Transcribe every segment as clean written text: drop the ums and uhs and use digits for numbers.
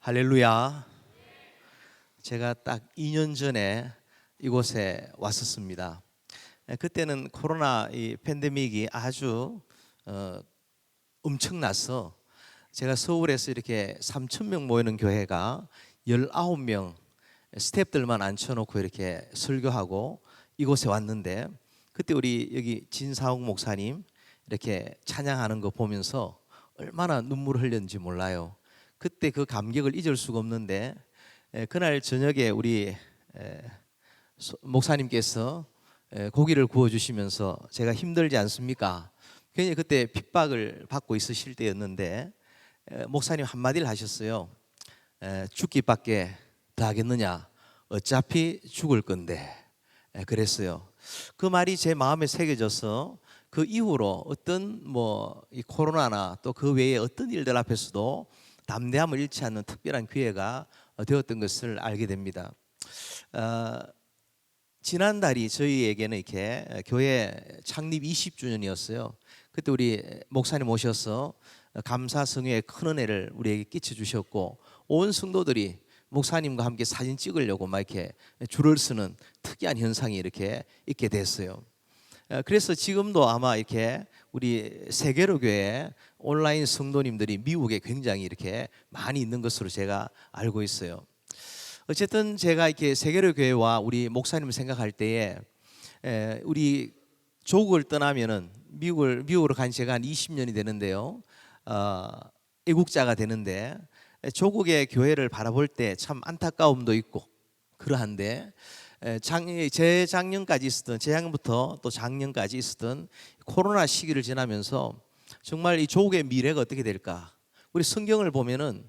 할렐루야. 제가 딱 2년 전에 이곳에 왔었습니다. 그때는 코로나 이 팬데믹이 아주 엄청나서 제가 서울에서 이렇게 3,000명 모이는 교회가 19명 스태프들만 앉혀놓고 이렇게 설교하고 이곳에 왔는데, 그때 우리 여기 진사옥 목사님 이렇게 찬양하는 거 보면서 얼마나 눈물을 흘렸는지 몰라요. 그때 그 감격을 잊을 수가 없는데, 그날 저녁에 우리 목사님께서 고기를 구워주시면서 제가 힘들지 않습니까? 굉장히 그때 핍박을 받고 있으실 때였는데 목사님 한마디를 하셨어요. 죽기밖에 더 하겠느냐, 어차피 죽을 건데. 그랬어요. 그 말이 제 마음에 새겨져서 그 이후로 어떤 이 코로나나 또 그 외에 어떤 일들 앞에서도 담대함을 잃지 않는 특별한 기회가 되었던 것을 알게 됩니다. 지난달이 저희에게는 이렇게 교회 창립 20주년이었어요. 그때 우리 목사님 오셔서 감사 성회의 큰 은혜를 우리에게 끼쳐 주셨고, 온 성도들이 목사님과 함께 사진 찍으려고 막 이렇게 줄을 서는 특이한 현상이 이렇게 있게 됐어요. 그래서 지금도 아마 이렇게 우리 세계로 교회 온라인 성도님들이 미국에 굉장히 이렇게 많이 있는 것으로 제가 알고 있어요. 어쨌든 제가 이렇게 세계로 교회와 우리 목사님을 생각할 때에 우리 조국을 떠나면은 미국으로 간 지가 한 20년이 되는데요. 애국자가 되는데 조국의 교회를 바라볼 때 참 안타까움도 있고 그러한데, 재작년까지 있었던, 재작년부터 또 작년까지 있었던 코로나 시기를 지나면서 정말 이 조국의 미래가 어떻게 될까? 우리 성경을 보면은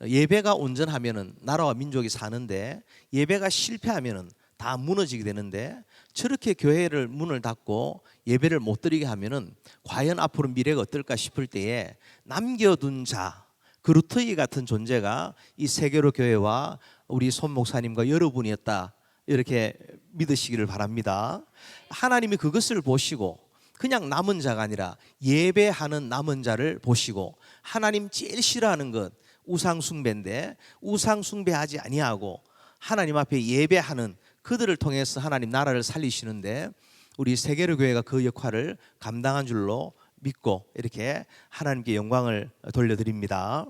예배가 온전하면은 나라와 민족이 사는데, 예배가 실패하면은 다 무너지게 되는데, 저렇게 교회를 문을 닫고 예배를 못 드리게 하면은 과연 앞으로 미래가 어떨까 싶을 때에 남겨둔 자, 그루트기 같은 존재가 이 세계로 교회와 우리 손 목사님과 여러분이었다, 이렇게 믿으시기를 바랍니다. 하나님이 그것을 보시고 그냥 남은 자가 아니라 예배하는 남은 자를 보시고, 하나님 제일 싫어하는 것 우상 숭배인데, 우상 숭배하지 아니하고 하나님 앞에 예배하는 그들을 통해서 하나님 나라를 살리시는데, 우리 세계로 교회가 그 역할을 감당한 줄로 믿고 이렇게 하나님께 영광을 돌려드립니다.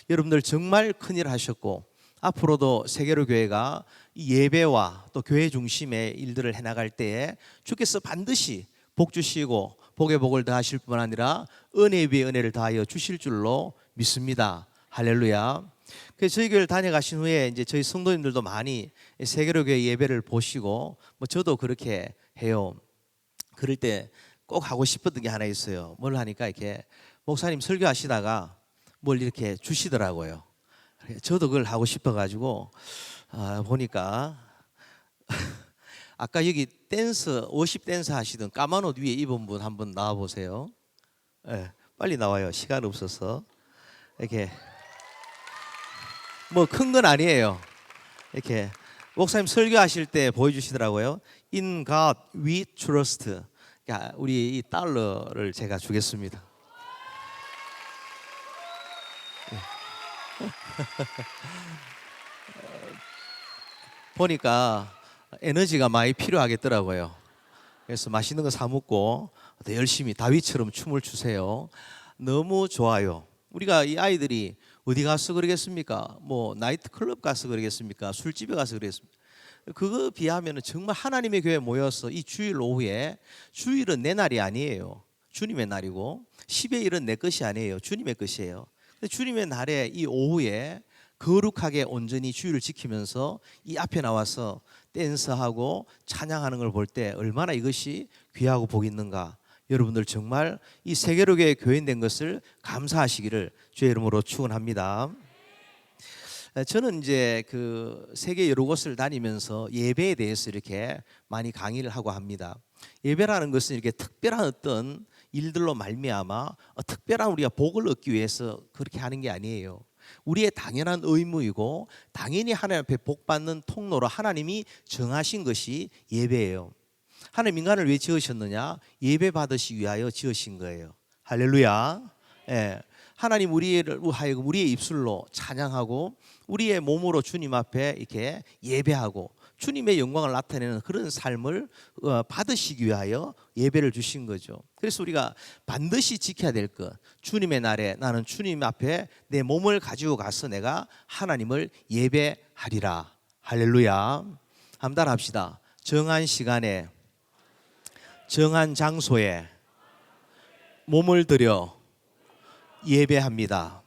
여러분들 정말 큰일 하셨고, 앞으로도 세계로 교회가 이 예배와 또 교회 중심의 일들을 해나갈 때에 주께서 반드시 복 주시고 복에 복을 더하실 뿐 아니라 은혜 위에 은혜를 더하여 주실 줄로 믿습니다. 할렐루야. 그래서 저희 교회를 다녀가신 후에 이제 저희 성도님들도 많이 세계로 교회 예배를 보시고, 저도 그렇게 해요. 그럴 때 꼭 하고 싶었던 게 하나 있어요. 뭘 하니까 이렇게 목사님 설교하시다가 뭘 이렇게 주시더라고요. 저도 그걸 하고 싶어가지고 보니까 아까 여기 댄스, 워십 댄스 하시던 까만 옷 위에 입은 분 한번 나와 보세요. 네, 빨리 나와요. 시간 없어서. 이렇게 큰 건 아니에요. 이렇게 목사님 설교하실 때 보여주시더라고요. In God we trust. 우리 이 달러를 제가 주겠습니다. 보니까 에너지가 많이 필요하겠더라고요. 그래서 맛있는 거 사 먹고 더 열심히 다윗처럼 춤을 추세요. 너무 좋아요. 우리가 이 아이들이 어디 가서 그러겠습니까? 나이트 클럽 가서 그러겠습니까? 술집에 가서 그러겠습니까? 그거 비하면 정말 하나님의 교회에 모여서 이 주일 오후에, 주일은 내 날이 아니에요. 주님의 날이고 10의 일은 내 것이 아니에요. 주님의 것이에요. 주님의 날에 이 오후에 거룩하게 온전히 주일을 지키면서 이 앞에 나와서 댄스하고 찬양하는 걸 볼 때 얼마나 이것이 귀하고 복이 있는가. 여러분들 정말 이 세계로교회 교인 된 것을 감사하시기를 주의 이름으로 축원합니다. 저는 이제 그 세계 여러 곳을 다니면서 예배에 대해서 이렇게 많이 강의를 하고 합니다. 예배라는 것은 이렇게 특별한 어떤 일들로 말미암아 특별한 우리가 복을 얻기 위해서 그렇게 하는 게 아니에요. 우리의 당연한 의무이고 당연히 하나님 앞에 복 받는 통로로 하나님이 정하신 것이 예배예요. 하나님 인간을 왜 지으셨느냐? 예배 받으시기 위하여 지으신 거예요. 할렐루야. 예. 하나님 우리를 하여금 우리의 입술로 찬양하고 우리의 몸으로 주님 앞에 이렇게 예배하고 주님의 영광을 나타내는 그런 삶을 받으시기 위하여 예배를 주신 거죠. 그래서 우리가 반드시 지켜야 될 것, 주님의 날에 나는 주님 앞에 내 몸을 가지고 가서 내가 하나님을 예배하리라. 할렐루야. 한번 따라합시다. 정한 시간에 정한 장소에 몸을 들여 예배합니다.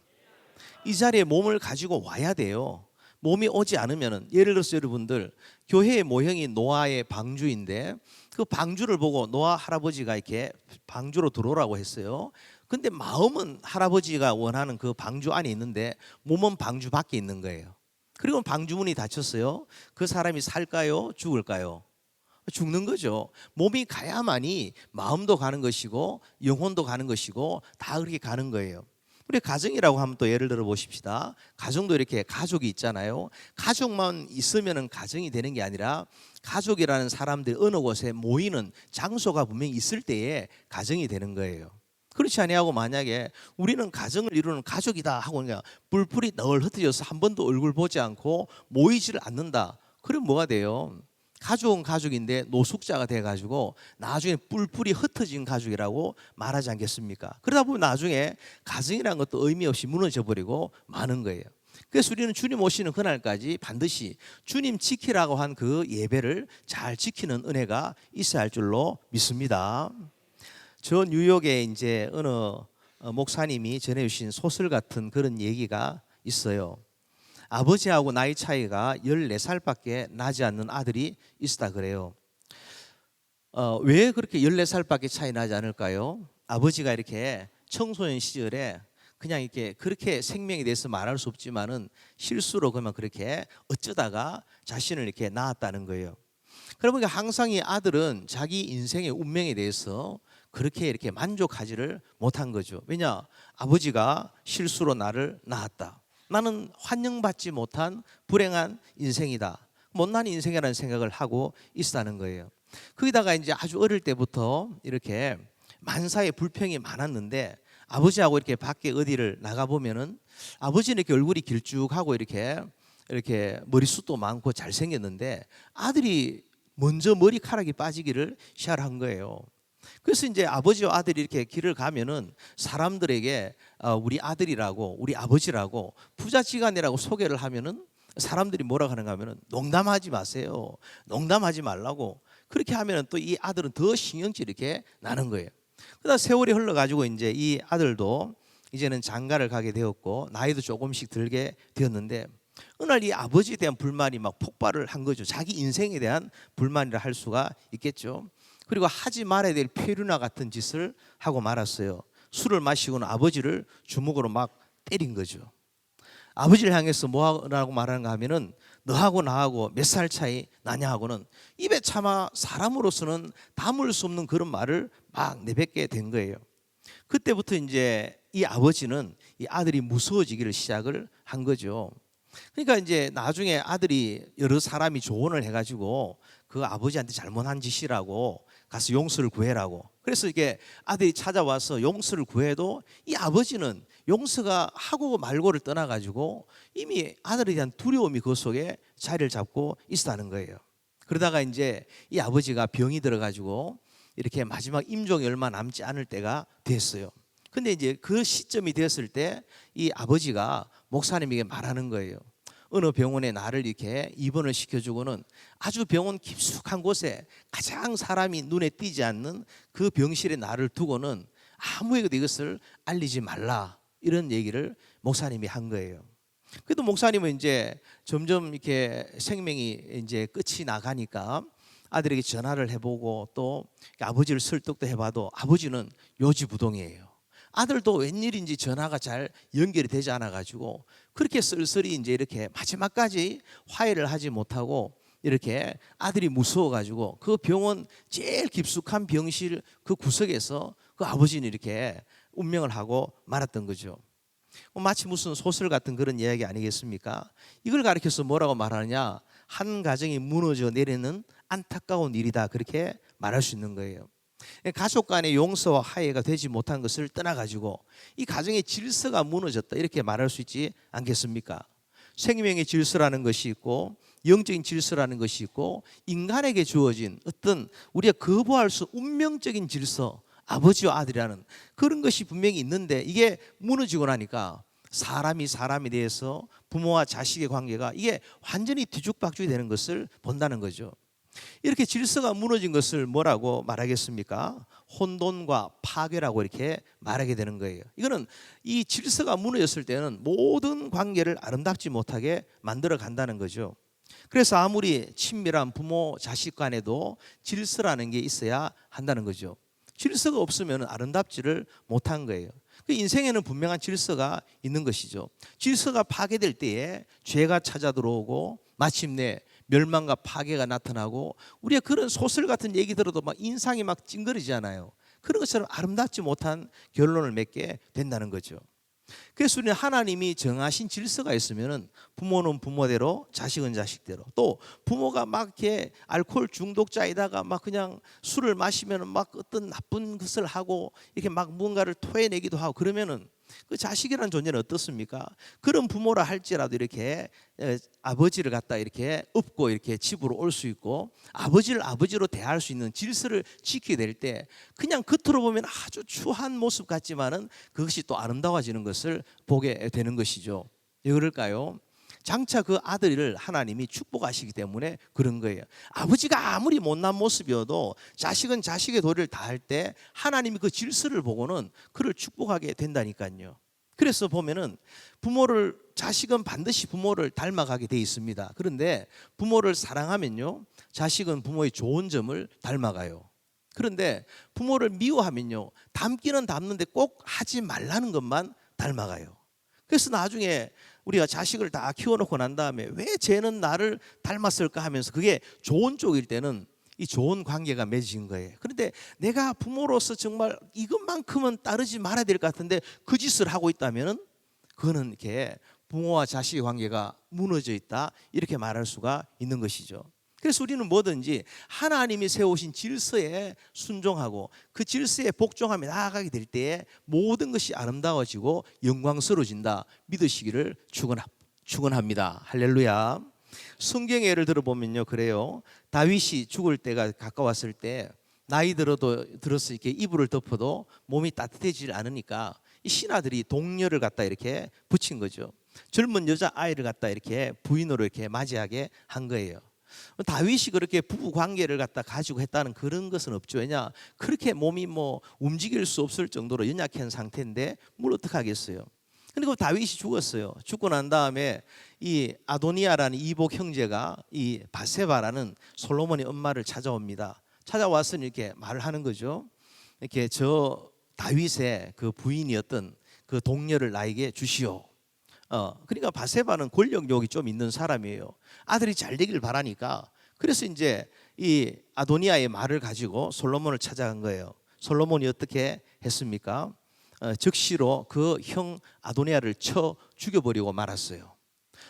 이 자리에 몸을 가지고 와야 돼요. 몸이 오지 않으면은, 예를 들어서 여러분들 교회의 모형이 노아의 방주인데 그 방주를 보고 노아 할아버지가 이렇게 방주로 들어오라고 했어요. 근데 마음은 할아버지가 원하는 그 방주 안에 있는데 몸은 방주 밖에 있는 거예요. 그리고 방주문이 닫혔어요. 그 사람이 살까요? 죽을까요? 죽는 거죠. 몸이 가야만이 마음도 가는 것이고 영혼도 가는 것이고 다 그렇게 가는 거예요. 우리 가정이라고 하면 또 예를 들어 보십시다. 가정도 이렇게 가족이 있잖아요. 가족만 있으면은 가정이 되는 게 아니라 가족이라는 사람들이 어느 곳에 모이는 장소가 분명히 있을 때에 가정이 되는 거예요. 그렇지 아니하고 만약에 우리는 가정을 이루는 가족이다 하고 그냥 뿔뿔이 널 흩어져서 한 번도 얼굴 보지 않고 모이지를 않는다. 그럼 뭐가 돼요? 가족은 가족인데 노숙자가 돼가지고 나중에 뿔뿔이 흩어진 가족이라고 말하지 않겠습니까? 그러다 보면 나중에 가정이라는 것도 의미 없이 무너져 버리고 마는 거예요. 그래서 우리는 주님 오시는 그날까지 반드시 주님 지키라고 한 그 예배를 잘 지키는 은혜가 있어야 할 줄로 믿습니다. 저 뉴욕에 이제 어느 목사님이 전해주신 소설 같은 그런 얘기가 있어요. 아버지하고 나이 차이가 14살밖에 나지 않는 아들이 있었다 그래요. 왜 그렇게 14살밖에 차이 나지 않을까요? 아버지가 이렇게 청소년 시절에 그냥 이렇게 그렇게 생명에 대해서 말할 수 없지만은 실수로 그러면 그렇게 어쩌다가 자신을 이렇게 낳았다는 거예요. 그러니까 항상 이 아들은 자기 인생의 운명에 대해서 그렇게 이렇게 만족하지를 못한 거죠. 왜냐? 아버지가 실수로 나를 낳았다. 나는 환영받지 못한 불행한 인생이다. 못난 인생이라는 생각을 하고 있었다는 거예요. 거기다가 이제 아주 어릴 때부터 이렇게 만사에 불평이 많았는데 아버지하고 이렇게 밖에 어디를 나가 보면은 아버지는 이렇게 얼굴이 길쭉하고 이렇게 머리숱도 많고 잘생겼는데 아들이 먼저 머리카락이 빠지기를 시작한 거예요. 그래서 이제 아버지와 아들이 이렇게 길을 가면은 사람들에게 우리 아들이라고 우리 아버지라고 부자지간이라고 소개를 하면은 사람들이 뭐라 하는가 하면은 농담하지 마세요. 농담하지 말라고. 그렇게 하면은 또 이 아들은 더 신경질이 이렇게 나는 거예요. 그러다 세월이 흘러가지고 이제 이 아들도 이제는 장가를 가게 되었고 나이도 조금씩 들게 되었는데 어느 날 이 아버지에 대한 불만이 막 폭발을 한 거죠. 자기 인생에 대한 불만이라 할 수가 있겠죠. 그리고 하지 말아야 될 페류나 같은 짓을 하고 말았어요. 술을 마시고는 아버지를 주먹으로 막 때린 거죠. 아버지를 향해서 뭐라고 말하는가 하면은 너하고 나하고 몇 살 차이 나냐 하고는 입에 차마 사람으로서는 담을 수 없는 그런 말을 막 내뱉게 된 거예요. 그때부터 이제 이 아버지는 이 아들이 무서워지기를 시작을 한 거죠. 그러니까 이제 나중에 아들이 여러 사람이 조언을 해가지고 그 아버지한테 잘못한 짓이라고 가서 용서를 구해라고. 그래서 이게 아들이 찾아와서 용서를 구해도 이 아버지는 용서가 하고 말고를 떠나가지고 이미 아들에 대한 두려움이 그 속에 자리를 잡고 있었다는 거예요. 그러다가 이제 이 아버지가 병이 들어가지고 이렇게 마지막 임종이 얼마 남지 않을 때가 됐어요. 근데 이제 그 시점이 됐을 때 이 아버지가 목사님에게 말하는 거예요. 어느 병원에 나를 이렇게 입원을 시켜주고는 아주 병원 깊숙한 곳에 가장 사람이 눈에 띄지 않는 그 병실에 나를 두고는 아무에게도 이것을 알리지 말라, 이런 얘기를 목사님이 한 거예요. 그래도 목사님은 이제 점점 이렇게 생명이 이제 끝이 나가니까 아들에게 전화를 해보고 또 아버지를 설득도 해봐도 아버지는 요지부동이에요. 아들도 웬일인지 전화가 잘 연결이 되지 않아 가지고 그렇게 쓸쓸히 이제 이렇게 마지막까지 화해를 하지 못하고 이렇게 아들이 무서워 가지고 그 병원 제일 깊숙한 병실 그 구석에서 그 아버지는 이렇게 운명을 하고 말았던 거죠. 마치 무슨 소설 같은 그런 이야기 아니겠습니까? 이걸 가리켜서 뭐라고 말하느냐? 한 가정이 무너져 내리는 안타까운 일이다, 그렇게 말할 수 있는 거예요. 가족 간의 용서와 화해가 되지 못한 것을 떠나가지고 이 가정의 질서가 무너졌다 이렇게 말할 수 있지 않겠습니까? 생명의 질서라는 것이 있고 영적인 질서라는 것이 있고 인간에게 주어진 어떤 우리가 거부할 수 운명적인 질서, 아버지와 아들이라는 그런 것이 분명히 있는데 이게 무너지고 나니까 사람이 사람에 대해서 부모와 자식의 관계가 이게 완전히 뒤죽박죽이 되는 것을 본다는 거죠. 이렇게 질서가 무너진 것을 뭐라고 말하겠습니까? 혼돈과 파괴라고 이렇게 말하게 되는 거예요. 이거는 이 질서가 무너졌을 때는 모든 관계를 아름답지 못하게 만들어 간다는 거죠. 그래서 아무리 친밀한 부모 자식 간에도 질서라는 게 있어야 한다는 거죠. 질서가 없으면 아름답지를 못한 거예요. 그 인생에는 분명한 질서가 있는 것이죠. 질서가 파괴될 때에 죄가 찾아 들어오고 마침내 멸망과 파괴가 나타나고 우리가 그런 소설 같은 얘기 들어도 막 인상이 막 찡그리잖아요. 그런 것처럼 아름답지 못한 결론을 맺게 된다는 거죠. 그래서 우리는 하나님이 정하신 질서가 있으면은 부모는 부모대로 자식은 자식대로 또 부모가 막 이렇게 알코올 중독자이다가 막 그냥 술을 마시면 막 어떤 나쁜 것을 하고 이렇게 막 뭔가를 토해내기도 하고 그러면은 그 자식이라는 존재는 어떻습니까? 그런 부모라 할지라도 이렇게 아버지를 갖다 이렇게 업고 이렇게 집으로 올 수 있고 아버지를 아버지로 대할 수 있는 질서를 지키게 될 때 그냥 겉으로 보면 아주 추한 모습 같지만은 그것이 또 아름다워지는 것을 보게 되는 것이죠. 왜 그럴까요? 장차 그 아들을 하나님이 축복하시기 때문에 그런 거예요. 아버지가 아무리 못난 모습이어도 자식은 자식의 도리를 다할 때 하나님이 그 질서를 보고는 그를 축복하게 된다니까요. 그래서 보면은 자식은 반드시 부모를 닮아가게 돼 있습니다. 그런데 부모를 사랑하면요, 자식은 부모의 좋은 점을 닮아가요. 그런데 부모를 미워하면요, 닮기는 닮는데 꼭 하지 말라는 것만 닮아가요. 그래서 나중에 우리가 자식을 다 키워놓고 난 다음에 왜 쟤는 나를 닮았을까 하면서 그게 좋은 쪽일 때는 이 좋은 관계가 맺어진 거예요. 그런데 내가 부모로서 정말 이것만큼은 따르지 말아야 될 것 같은데 그 짓을 하고 있다면 그거는 이렇게 부모와 자식의 관계가 무너져 있다 이렇게 말할 수가 있는 것이죠. 그래서 우리는 뭐든지 하나님이 세우신 질서에 순종하고 그 질서에 복종하며 나아가게 될 때에 모든 것이 아름다워지고 영광스러워진다 믿으시기를 축원합니다. 할렐루야. 성경의 예를 들어보면요, 그래요. 다윗이 죽을 때가 가까웠을 때 나이 들어서 이렇게 이불을 덮어도 몸이 따뜻해지지 않으니까 이 신하들이 동료를 갖다 이렇게 붙인 거죠. 젊은 여자 아이를 갖다 이렇게 부인으로 이렇게 맞이하게 한 거예요. 다윗이 그렇게 부부 관계를 갖다 가지고 했다는 그런 것은 없죠. 왜냐, 그렇게 몸이 뭐 움직일 수 없을 정도로 연약한 상태인데 뭘 어떻게 하겠어요. 근데 그 다윗이 죽었어요. 죽고 난 다음에 이 아도니아라는 이복 형제가 이 바세바라는 솔로몬의 엄마를 찾아옵니다. 찾아와서 이렇게 말을 하는 거죠. 이렇게 저 다윗의 그 부인이었던 그 동료를 나에게 주시오. 그러니까 바세바는 권력욕이 좀 있는 사람이에요. 아들이 잘 되길 바라니까. 그래서 이제 이 아도니아의 말을 가지고 솔로몬을 찾아간 거예요. 솔로몬이 어떻게 했습니까? 즉시로 그 형 아도니아를 쳐 죽여버리고 말았어요.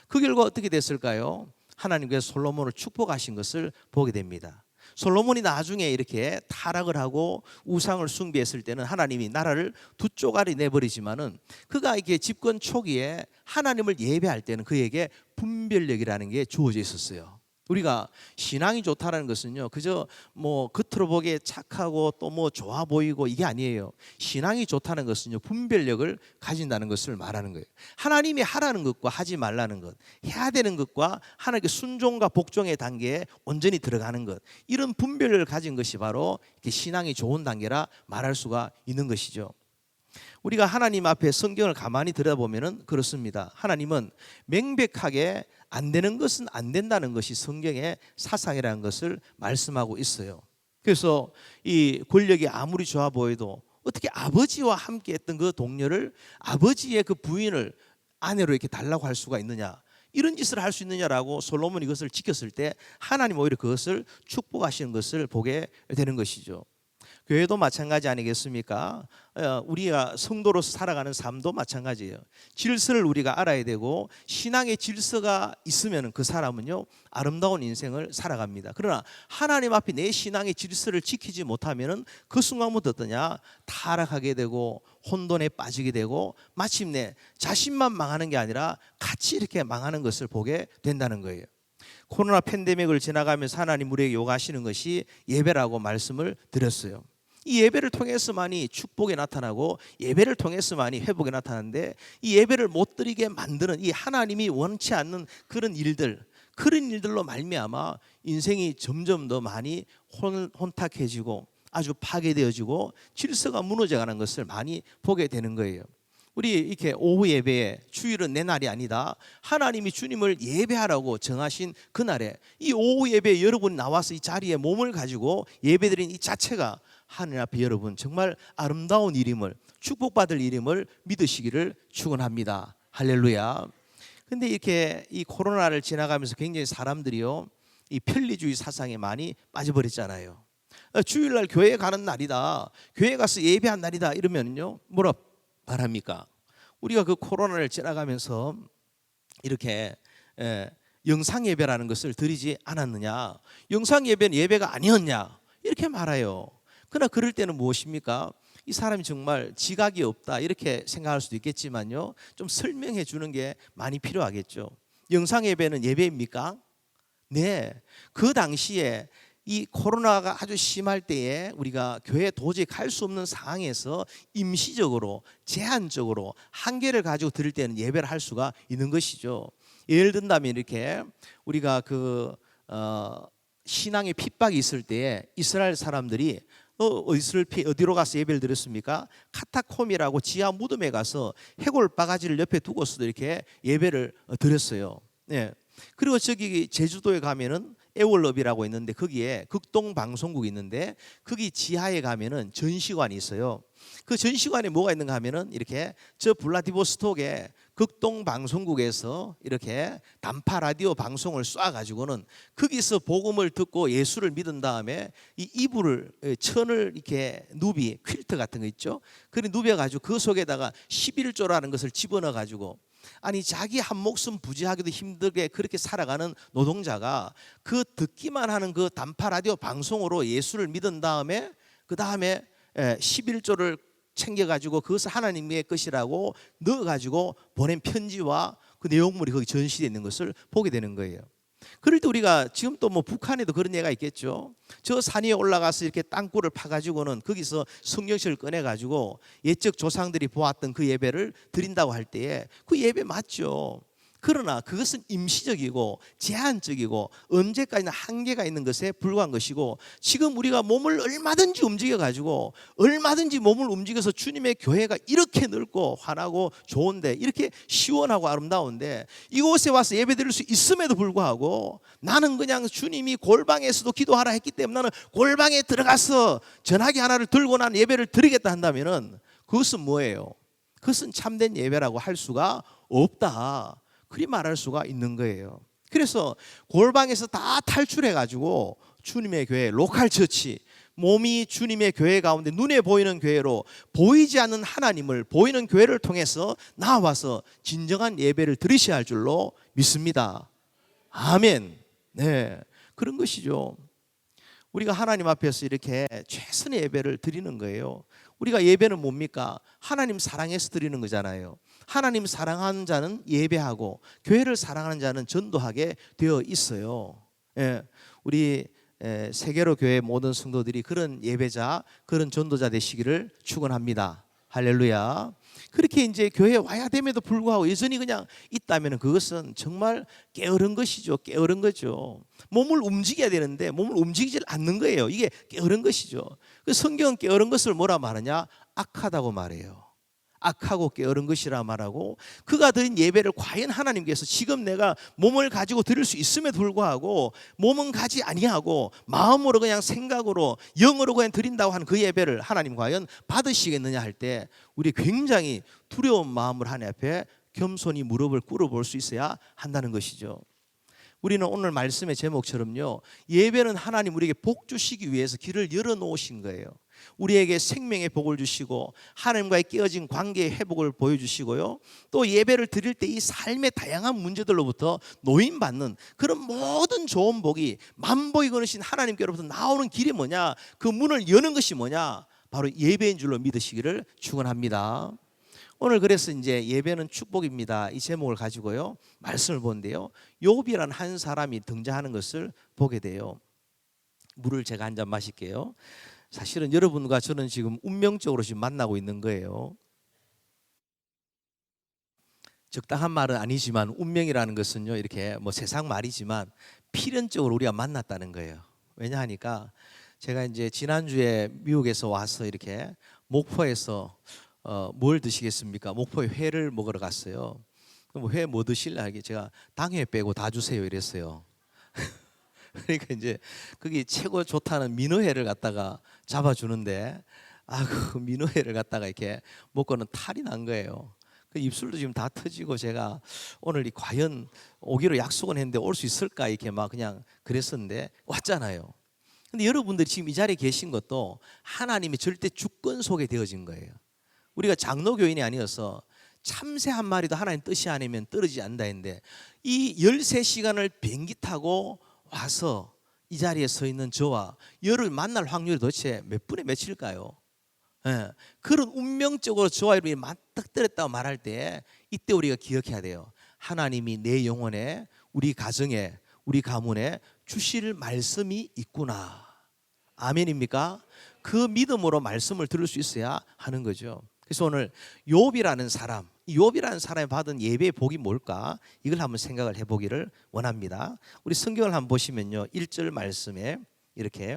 그 결과 어떻게 됐을까요? 하나님께서 솔로몬을 축복하신 것을 보게 됩니다. 솔로몬이 나중에 이렇게 타락을 하고 우상을 숭배했을 때는 하나님이 나라를 두 쪼가리 내버리지만은 그가 이렇게 집권 초기에 하나님을 예배할 때는 그에게 분별력이라는 게 주어져 있었어요. 우리가 신앙이 좋다는 것은요, 그저 뭐 겉으로 보기에 착하고 또 뭐 좋아 보이고 이게 아니에요. 신앙이 좋다는 것은요, 분별력을 가진다는 것을 말하는 거예요. 하나님이 하라는 것과 하지 말라는 것, 해야 되는 것과 하나님께 순종과 복종의 단계에 온전히 들어가는 것, 이런 분별력을 가진 것이 바로 이렇게 신앙이 좋은 단계라 말할 수가 있는 것이죠. 우리가 하나님 앞에 성경을 가만히 들여다보면 그렇습니다. 하나님은 명백하게 안 되는 것은 안 된다는 것이 성경의 사상이라는 것을 말씀하고 있어요. 그래서 이 권력이 아무리 좋아 보여도 어떻게 아버지와 함께 했던 그 동료를 아버지의 그 부인을 아내로 이렇게 달라고 할 수가 있느냐, 이런 짓을 할 수 있느냐라고 솔로몬이 이것을 지켰을 때 하나님 오히려 그것을 축복하시는 것을 보게 되는 것이죠. 교회도 마찬가지 아니겠습니까? 우리가 성도로서 살아가는 삶도 마찬가지예요. 질서를 우리가 알아야 되고 신앙의 질서가 있으면 그 사람은요 아름다운 인생을 살아갑니다. 그러나 하나님 앞에 내 신앙의 질서를 지키지 못하면 그 순간부터 어떠냐? 타락하게 되고 혼돈에 빠지게 되고 마침내 자신만 망하는 게 아니라 같이 이렇게 망하는 것을 보게 된다는 거예요. 코로나 팬데믹을 지나가면서 하나님 우리에게 요구하시는 것이 예배라고 말씀을 드렸어요. 이 예배를 통해서만이 축복이 나타나고 예배를 통해서만이 회복이 나타나는데 이 예배를 못 드리게 만드는 이 하나님이 원치 않는 그런 일들로 말미암아 인생이 점점 더 많이 혼탁해지고 아주 파괴되어지고 질서가 무너져가는 것을 많이 보게 되는 거예요. 우리 이렇게 오후 예배에 주일은 내 날이 아니다. 하나님이 주님을 예배하라고 정하신 그날에 이 오후 예배에 여러분이 나와서 이 자리에 몸을 가지고 예배드린 이 자체가 하늘 앞에 여러분 정말 아름다운 일임을 축복받을 일임을 믿으시기를 축원합니다. 할렐루야. 근데 이렇게 이 코로나를 지나가면서 굉장히 사람들이요 이 편리주의 사상에 많이 빠져버렸잖아요. 주일날 교회 가는 날이다. 교회 가서 예배한 날이다. 이러면요 뭐라 바랍니까? 우리가 그 코로나를 지나가면서 이렇게 영상 예배라는 것을 드리지 않았느냐? 영상 예배는 예배가 아니었냐? 이렇게 말해요. 그러나 그럴 때는 무엇입니까? 이 사람이 정말 지각이 없다 이렇게 생각할 수도 있겠지만요. 좀 설명해 주는 게 많이 필요하겠죠. 영상 예배는 예배입니까? 네. 그 당시에 이 코로나가 아주 심할 때에 우리가 교회에 도저히 갈 수 없는 상황에서 임시적으로 제한적으로 한계를 가지고 드릴 때는 예배를 할 수가 있는 것이죠. 예를 든다면 이렇게 우리가 신앙의 핍박이 있을 때에 이스라엘 사람들이 어디로 가서 예배를 드렸습니까? 카타콤이라고 지하 무덤에 가서 해골 바가지를 옆에 두고서도 이렇게 예배를 드렸어요. 네. 그리고 저기 제주도에 가면은 에월럽이라고 있는데 거기에 극동 방송국이 있는데 거기 지하에 가면은 전시관이 있어요. 그 전시관에 뭐가 있는가 하면은 이렇게 저 블라디보스톡에 극동 방송국에서 이렇게 단파 라디오 방송을 쏴가지고는 거기서 복음을 듣고 예수를 믿은 다음에 이 이불을 천을 이렇게 누비 퀼트 같은 거 있죠. 그래 누벼가지고 그 속에다가 11조라는 것을 집어넣어가지고 아니 자기 한 목숨 부지하기도 힘들게 그렇게 살아가는 노동자가 그 듣기만 하는 그 단파 라디오 방송으로 예수를 믿은 다음에 그 다음에 11조를 챙겨가지고 그것을 하나님의 것이라고 넣어가지고 보낸 편지와 그 내용물이 거기 전시되어 있는 것을 보게 되는 거예요. 그럴 때 우리가 지금 또 뭐 북한에도 그런 예가 있겠죠. 저 산 위에 올라가서 이렇게 땅굴을 파가지고는 거기서 성경책을 꺼내가지고 옛적 조상들이 보았던 그 예배를 드린다고 할 때에 그 예배 맞죠. 그러나 그것은 임시적이고 제한적이고 언제까지나 한계가 있는 것에 불과한 것이고 지금 우리가 몸을 얼마든지 움직여가지고 얼마든지 몸을 움직여서 주님의 교회가 이렇게 넓고 환하고 좋은데 이렇게 시원하고 아름다운데 이곳에 와서 예배드릴 수 있음에도 불구하고 나는 그냥 주님이 골방에서도 기도하라 했기 때문에 나는 골방에 들어가서 전화기 하나를 들고 난 예배를 드리겠다 한다면은 그것은 뭐예요? 그것은 참된 예배라고 할 수가 없다. 그리 말할 수가 있는 거예요. 그래서 골방에서 다 탈출해가지고 주님의 교회, 로컬 처치, 몸이 주님의 교회 가운데 눈에 보이는 교회로 보이지 않는 하나님을 보이는 교회를 통해서 나와서 진정한 예배를 드리셔야 할 줄로 믿습니다. 아멘. 네, 그런 것이죠. 우리가 하나님 앞에서 이렇게 최선의 예배를 드리는 거예요. 우리가 예배는 뭡니까? 하나님 사랑해서 드리는 거잖아요. 하나님 사랑하는 자는 예배하고 교회를 사랑하는 자는 전도하게 되어 있어요. 예, 우리 세계로 교회 모든 성도들이 그런 예배자, 그런 전도자 되시기를 축원합니다. 할렐루야. 그렇게 이제 교회에 와야 됨에도 불구하고 여전히 그냥 있다면 그것은 정말 게으른 것이죠. 게으른 거죠. 몸을 움직여야 되는데 몸을 움직이질 않는 거예요. 이게 게으른 것이죠. 그 성경은 게으른 것을 뭐라 말하냐? 악하다고 말해요. 악하고 게으른 것이라 말하고 그가 드린 예배를 과연 하나님께서 지금 내가 몸을 가지고 드릴 수 있음에도 불구하고 몸은 가지 아니하고 마음으로 그냥 생각으로 영으로 그냥 드린다고 하는 그 예배를 하나님 과연 받으시겠느냐 할 때 우리 굉장히 두려운 마음을 하나님 앞에 겸손히 무릎을 꿇어볼 수 있어야 한다는 것이죠. 우리는 오늘 말씀의 제목처럼요, 예배는 하나님 우리에게 복 주시기 위해서 길을 열어놓으신 거예요. 우리에게 생명의 복을 주시고 하나님과의 깨어진 관계의 회복을 보여주시고요, 또 예배를 드릴 때 이 삶의 다양한 문제들로부터 노인받는 그런 모든 좋은 복이 만복이 거느신 하나님께로부터 나오는 길이 뭐냐, 그 문을 여는 것이 뭐냐, 바로 예배인 줄로 믿으시기를 축원합니다. 오늘 그래서 이제 예배는 축복입니다, 이 제목을 가지고요 말씀을 보는데요, 욥이라는 한 사람이 등장하는 것을 보게 돼요. 물을 제가 한 잔 마실게요. 사실은 여러분과 저는 지금 운명적으로 지금 만나고 있는 거예요. 적당한 말은 아니지만 운명이라는 것은요, 이렇게 뭐 세상 말이지만 필연적으로 우리가 만났다는 거예요. 왜냐하니까 제가 이제 지난주에 미국에서 와서 이렇게 목포에서 뭘 드시겠습니까? 목포에 회를 먹으러 갔어요. 그럼 회 뭐 드실래? 하기 제가 당회 빼고 다 주세요 이랬어요. 그러니까 이제 거기 최고 좋다는 민어회를 갖다가 잡아주는데, 그 민어회를 갖다가 이렇게 먹고는 탈이 난 거예요. 그 입술도 지금 다 터지고, 제가 오늘 과연 오기로 약속은 했는데 올 수 있을까 이렇게 막 그냥 그랬었는데 왔잖아요. 근데 여러분들이 지금 이 자리에 계신 것도 하나님의 절대 주권 속에 되어진 거예요. 우리가 장로교인이 아니어서 참새 한 마리도 하나님 뜻이 아니면 떨어지지 않는다 했는데, 이 13시간을 비행기 타고 와서 이 자리에 서 있는 저와 여를 만날 확률이 도대체 몇 분의 몇일까요? 예, 그런 운명적으로 저와 여러분이 맞닥뜨렸다고 말할 때, 이때 우리가 기억해야 돼요. 하나님이 내 영혼에, 우리 가정에, 우리 가문에 주실 말씀이 있구나. 아멘입니까? 그 믿음으로 말씀을 들을 수 있어야 하는 거죠. 그래서 오늘 욥이라는 사람, 이 욥이라는 사람이 받은 예배의 복이 뭘까? 이걸 한번 생각을 해보기를 원합니다. 우리 성경을 한번 보시면요, 1절 말씀에 이렇게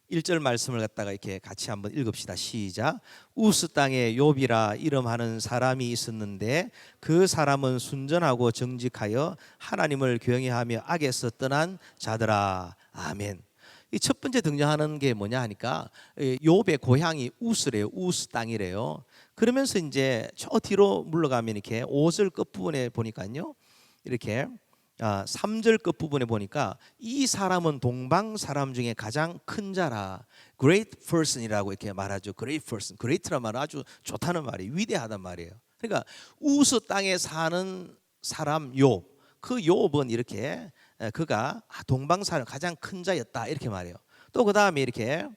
1절 말씀을 갖다가 이렇게 같이 한번 읽읍시다. 시작. 우스 땅에 욥이라 이름하는 사람이 있었는데 그 사람은 순전하고 정직하여 하나님을 경외하며 악에서 떠난 자더라. 아멘. 이 첫 번째 등장하는 게 뭐냐 하니까, 욥의 고향이 우스래요. 우스 땅이래요. 그러면서 이제 저 뒤로 물러가면 이렇게 5절 끝부분에 보니까요, 이렇게 3절 끝부분에 보니까 이 사람은 동방 사람 중에 가장 큰 자라. Great person이라고 이렇게 말하죠. Great person. Great란 말은 아주 좋다는 말이에요. 위대하단 말이에요. 그러니까 우스 땅에 사는 사람 욥, 그 욥은 이렇게 그가 동방 사람 가장 큰 자였다 이렇게 말해요. 또 그 다음에 이렇게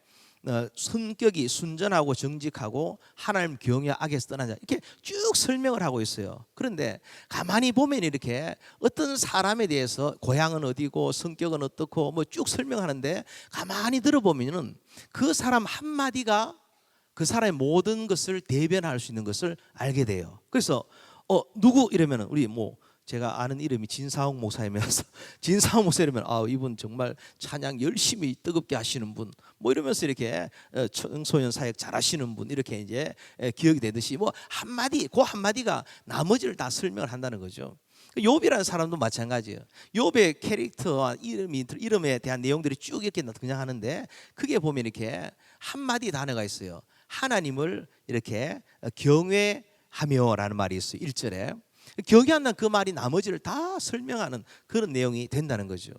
성격이 순전하고 정직하고 하나님 경외 악에서 떠난 자, 이렇게 쭉 설명을 하고 있어요. 그런데 가만히 보면 이렇게 어떤 사람에 대해서 고향은 어디고 성격은 어떻고 뭐 쭉 설명하는데, 가만히 들어보면은 그 사람 한마디가 그 사람의 모든 것을 대변할 수 있는 것을 알게 돼요. 그래서 누구 이러면은, 우리 뭐 제가 아는 이름이 진사홍 목사님이라서 진사홍 목사님은 이분 정말 찬양 열심히 뜨겁게 하시는 분, 뭐 이러면서 이렇게 청소년 사역 잘하시는 분, 이렇게 이제 기억이 되듯이 뭐 한마디, 그 한마디가 나머지를 다 설명을 한다는 거죠. 욥이라는 사람도 마찬가지예요. 욥의 캐릭터와 이름에 대한 내용들이 쭉 이렇게 등장하는데, 그게 보면 이렇게 한마디 단어가 있어요. 하나님을 이렇게 경외하며라는 말이 있어요. 1절에 경외한다는 그 말이 나머지를 다 설명하는 그런 내용이 된다는 거죠.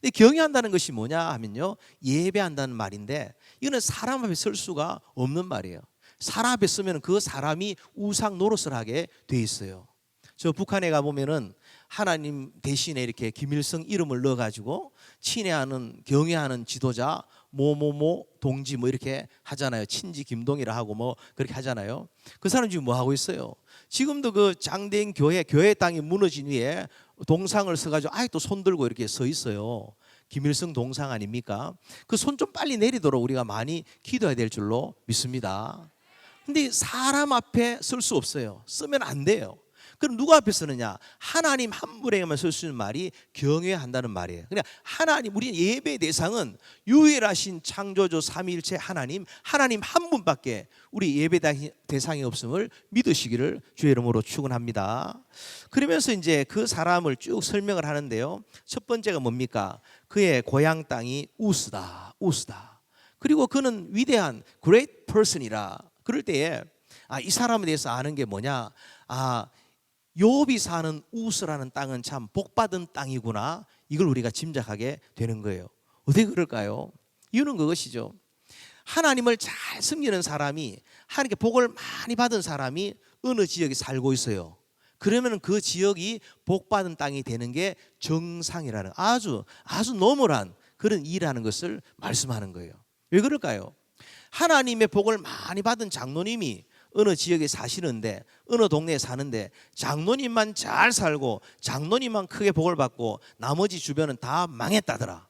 근데 경외한다는 것이 뭐냐 하면요, 예배한다는 말인데, 이거는 사람 앞에 설 수가 없는 말이에요. 사람 앞에 서면 그 사람이 우상 노릇을 하게 돼 있어요. 저 북한에 가보면은 하나님 대신에 이렇게 김일성 이름을 넣어가지고 친애하는 경외하는 지도자 뭐뭐뭐 동지 뭐 이렇게 하잖아요. 친지 김동이라 하고 뭐 그렇게 하잖아요. 그 사람 지금 뭐 하고 있어요? 지금도 그 장대인 교회 땅이 무너진 위에 동상을 써가지고 아직도 손 들고 이렇게 서 있어요. 김일성 동상 아닙니까? 그 손 좀 빨리 내리도록 우리가 많이 기도해야 될 줄로 믿습니다. 근데 사람 앞에 설 수 없어요. 쓰면 안 돼요. 그럼 누구 앞에 서느냐? 하나님 한 분에게만 설 수 있는 말이 경외한다는 말이에요. 그냥 하나님, 우리 예배의 대상은 유일하신 창조주 삼위일체 하나님 한 분밖에 우리 예배 대상이 없음을 믿으시기를 주의 이름으로 축원합니다. 그러면서 이제 그 사람을 쭉 설명을 하는데요, 첫 번째가 뭡니까? 그의 고향 땅이 우스다. 그리고 그는 위대한 great person이라. 그럴 때에 이 사람에 대해서 아는 게 뭐냐? 욥이 사는 우스라는 땅은 참 복받은 땅이구나, 이걸 우리가 짐작하게 되는 거예요. 어떻게 그럴까요? 이유는 그것이죠. 하나님을 잘 섬기는 사람이, 하나님께 복을 많이 받은 사람이 어느 지역에 살고 있어요. 그러면 그 지역이 복받은 땅이 되는 게 정상이라는, 아주 노멀한 그런 일이라는 것을 말씀하는 거예요. 왜 그럴까요? 하나님의 복을 많이 받은 장로님이 어느 지역에 사시는데, 어느 동네에 사는데 장로님만 잘 살고 장로님만 크게 복을 받고 나머지 주변은 다 망했다더라,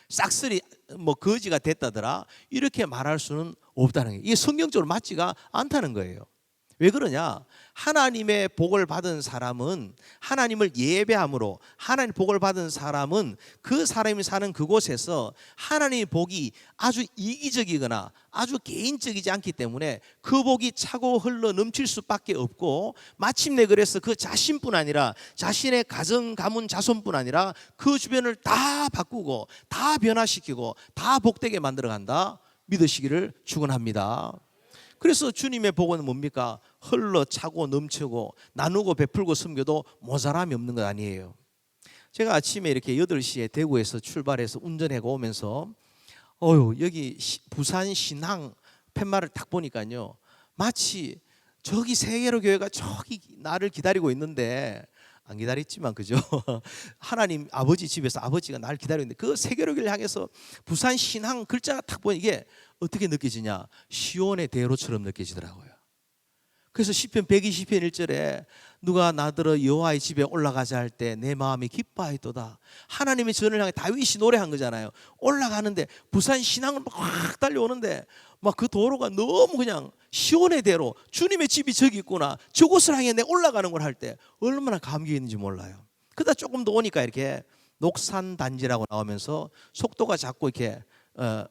싹쓸이 거지가 됐다더라, 이렇게 말할 수는 없다는 거예요. 이게 성경적으로 맞지가 않다는 거예요. 왜 그러냐? 하나님의 복을 받은 사람은, 하나님을 예배함으로 하나님 복을 받은 사람은 그 사람이 사는 그곳에서 하나님의 복이 아주 이기적이거나 아주 개인적이지 않기 때문에 그 복이 차고 흘러 넘칠 수밖에 없고, 마침내 그래서 그 자신뿐 아니라 자신의 가정, 가문, 자손뿐 아니라 그 주변을 다 바꾸고 다 변화시키고 다 복되게 만들어 간다, 믿으시기를 축원합니다. 그래서 주님의 복은 뭡니까? 흘러 차고 넘치고 나누고 베풀고 섬겨도 모자람이 없는 것 아니에요. 제가 아침에 이렇게 8시에 대구에서 출발해서 운전해 오면서 여기 부산 신항 팻말을 딱 보니까요, 마치 저기 세계로 교회가 저기 나를 기다리고 있는데, 안 기다렸지만 그죠? 하나님 아버지 집에서 아버지가 나를 기다리고 있는데, 그 세계로교를 향해서 부산 신항 글자가 딱 보니 이게 어떻게 느껴지냐? 시온의 대로처럼 느껴지더라고요. 그래서 시편 120편 1절에 누가 나더러 여호와의 집에 올라가자 할 때 내 마음이 기뻐하였도다. 하나님의 전을 향해 다윗이 노래한 거잖아요. 올라가는데 부산 신항을 막 달려오는데 막 그 도로가 너무 그냥 시온의 대로, 주님의 집이 저기 있구나, 저곳을 향해 내 올라가는 걸 할 때 얼마나 감격했는지 몰라요. 그러다 조금 더 오니까 이렇게 녹산 단지라고 나오면서 속도가 자꾸 이렇게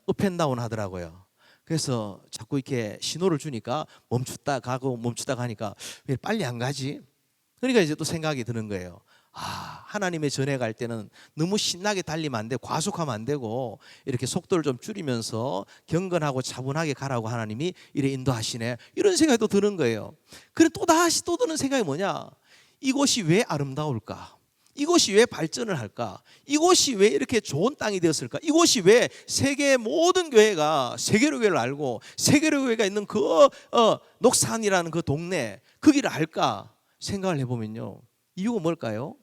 업앤다운 하더라고요. 그래서 자꾸 이렇게 신호를 주니까 멈췄다 가고 멈췄다 가니까 왜 빨리 안 가지? 그러니까 이제 또 생각이 드는 거예요. 하나님의 전에 갈 때는 너무 신나게 달리면 안 되고 과속하면 안 되고 이렇게 속도를 좀 줄이면서 경건하고 차분하게 가라고 하나님이 이래 인도하시네, 이런 생각이 또 드는 거예요. 그래 또 다시 또 드는 생각이 뭐냐? 이곳이 왜 아름다울까? 이곳이 왜 발전을 할까? 이곳이 왜 이렇게 좋은 땅이 되었을까? 이곳이 왜 세계 모든 교회가 세계로 교회를 알고 세계로 교회가 있는 그 녹산이라는 그 동네 거기를 알까? 생각을 해보면요, 이유가 뭘까요?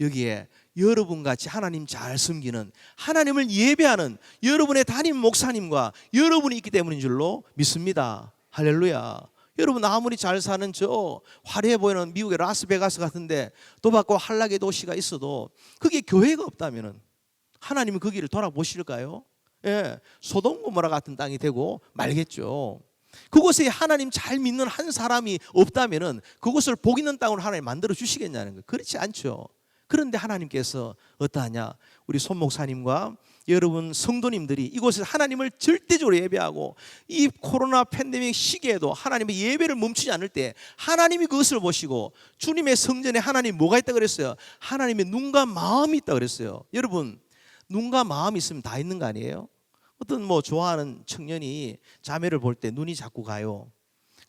여기에 여러분같이 하나님 잘 섬기는, 하나님을 예배하는 여러분의 담임 목사님과 여러분이 있기 때문인 줄로 믿습니다. 할렐루야. 여러분 아무리 잘 사는 저 화려해 보이는 미국의 라스베가스 같은데 도박과 한락의 도시가 있어도 그게 교회가 없다면 하나님이 거기를 돌아보실까요? 예, 소돔 고모라 같은 땅이 되고 말겠죠. 그곳에 하나님 잘 믿는 한 사람이 없다면 그곳을 복 있는 땅으로 하나님 만들어 주시겠냐는 거예요. 그렇지 않죠. 그런데 하나님께서 어떠하냐? 우리 손 목사님과 여러분 성도님들이 이곳에서 하나님을 절대적으로 예배하고 이 코로나 팬데믹 시기에도 하나님의 예배를 멈추지 않을 때 하나님이 그것을 보시고, 주님의 성전에 하나님이 뭐가 있다 그랬어요? 하나님의 눈과 마음이 있다 그랬어요. 여러분 눈과 마음이 있으면 다 있는 거 아니에요? 어떤 좋아하는 청년이 자매를 볼 때 눈이 자꾸 가요.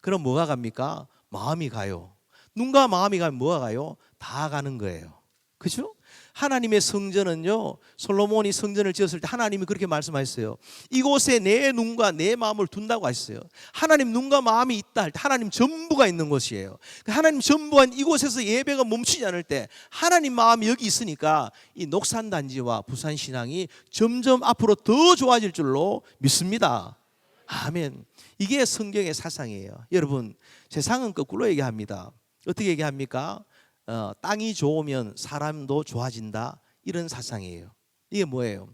그럼 뭐가 갑니까? 마음이 가요. 눈과 마음이 가면 뭐가 가요? 다 가는 거예요. 그죠? 하나님의 성전은요, 솔로몬이 성전을 지었을 때 하나님이 그렇게 말씀하셨어요. 이곳에 내 눈과 내 마음을 둔다고 하셨어요. 하나님 눈과 마음이 있다 할 때 하나님 전부가 있는 곳이에요. 하나님 전부가 이곳에서 예배가 멈추지 않을 때 하나님 마음이 여기 있으니까 이 녹산단지와 부산신앙이 점점 앞으로 더 좋아질 줄로 믿습니다. 아멘. 이게 성경의 사상이에요. 여러분 세상은 거꾸로 얘기합니다. 어떻게 얘기합니까? 땅이 좋으면 사람도 좋아진다, 이런 사상이에요. 이게 뭐예요?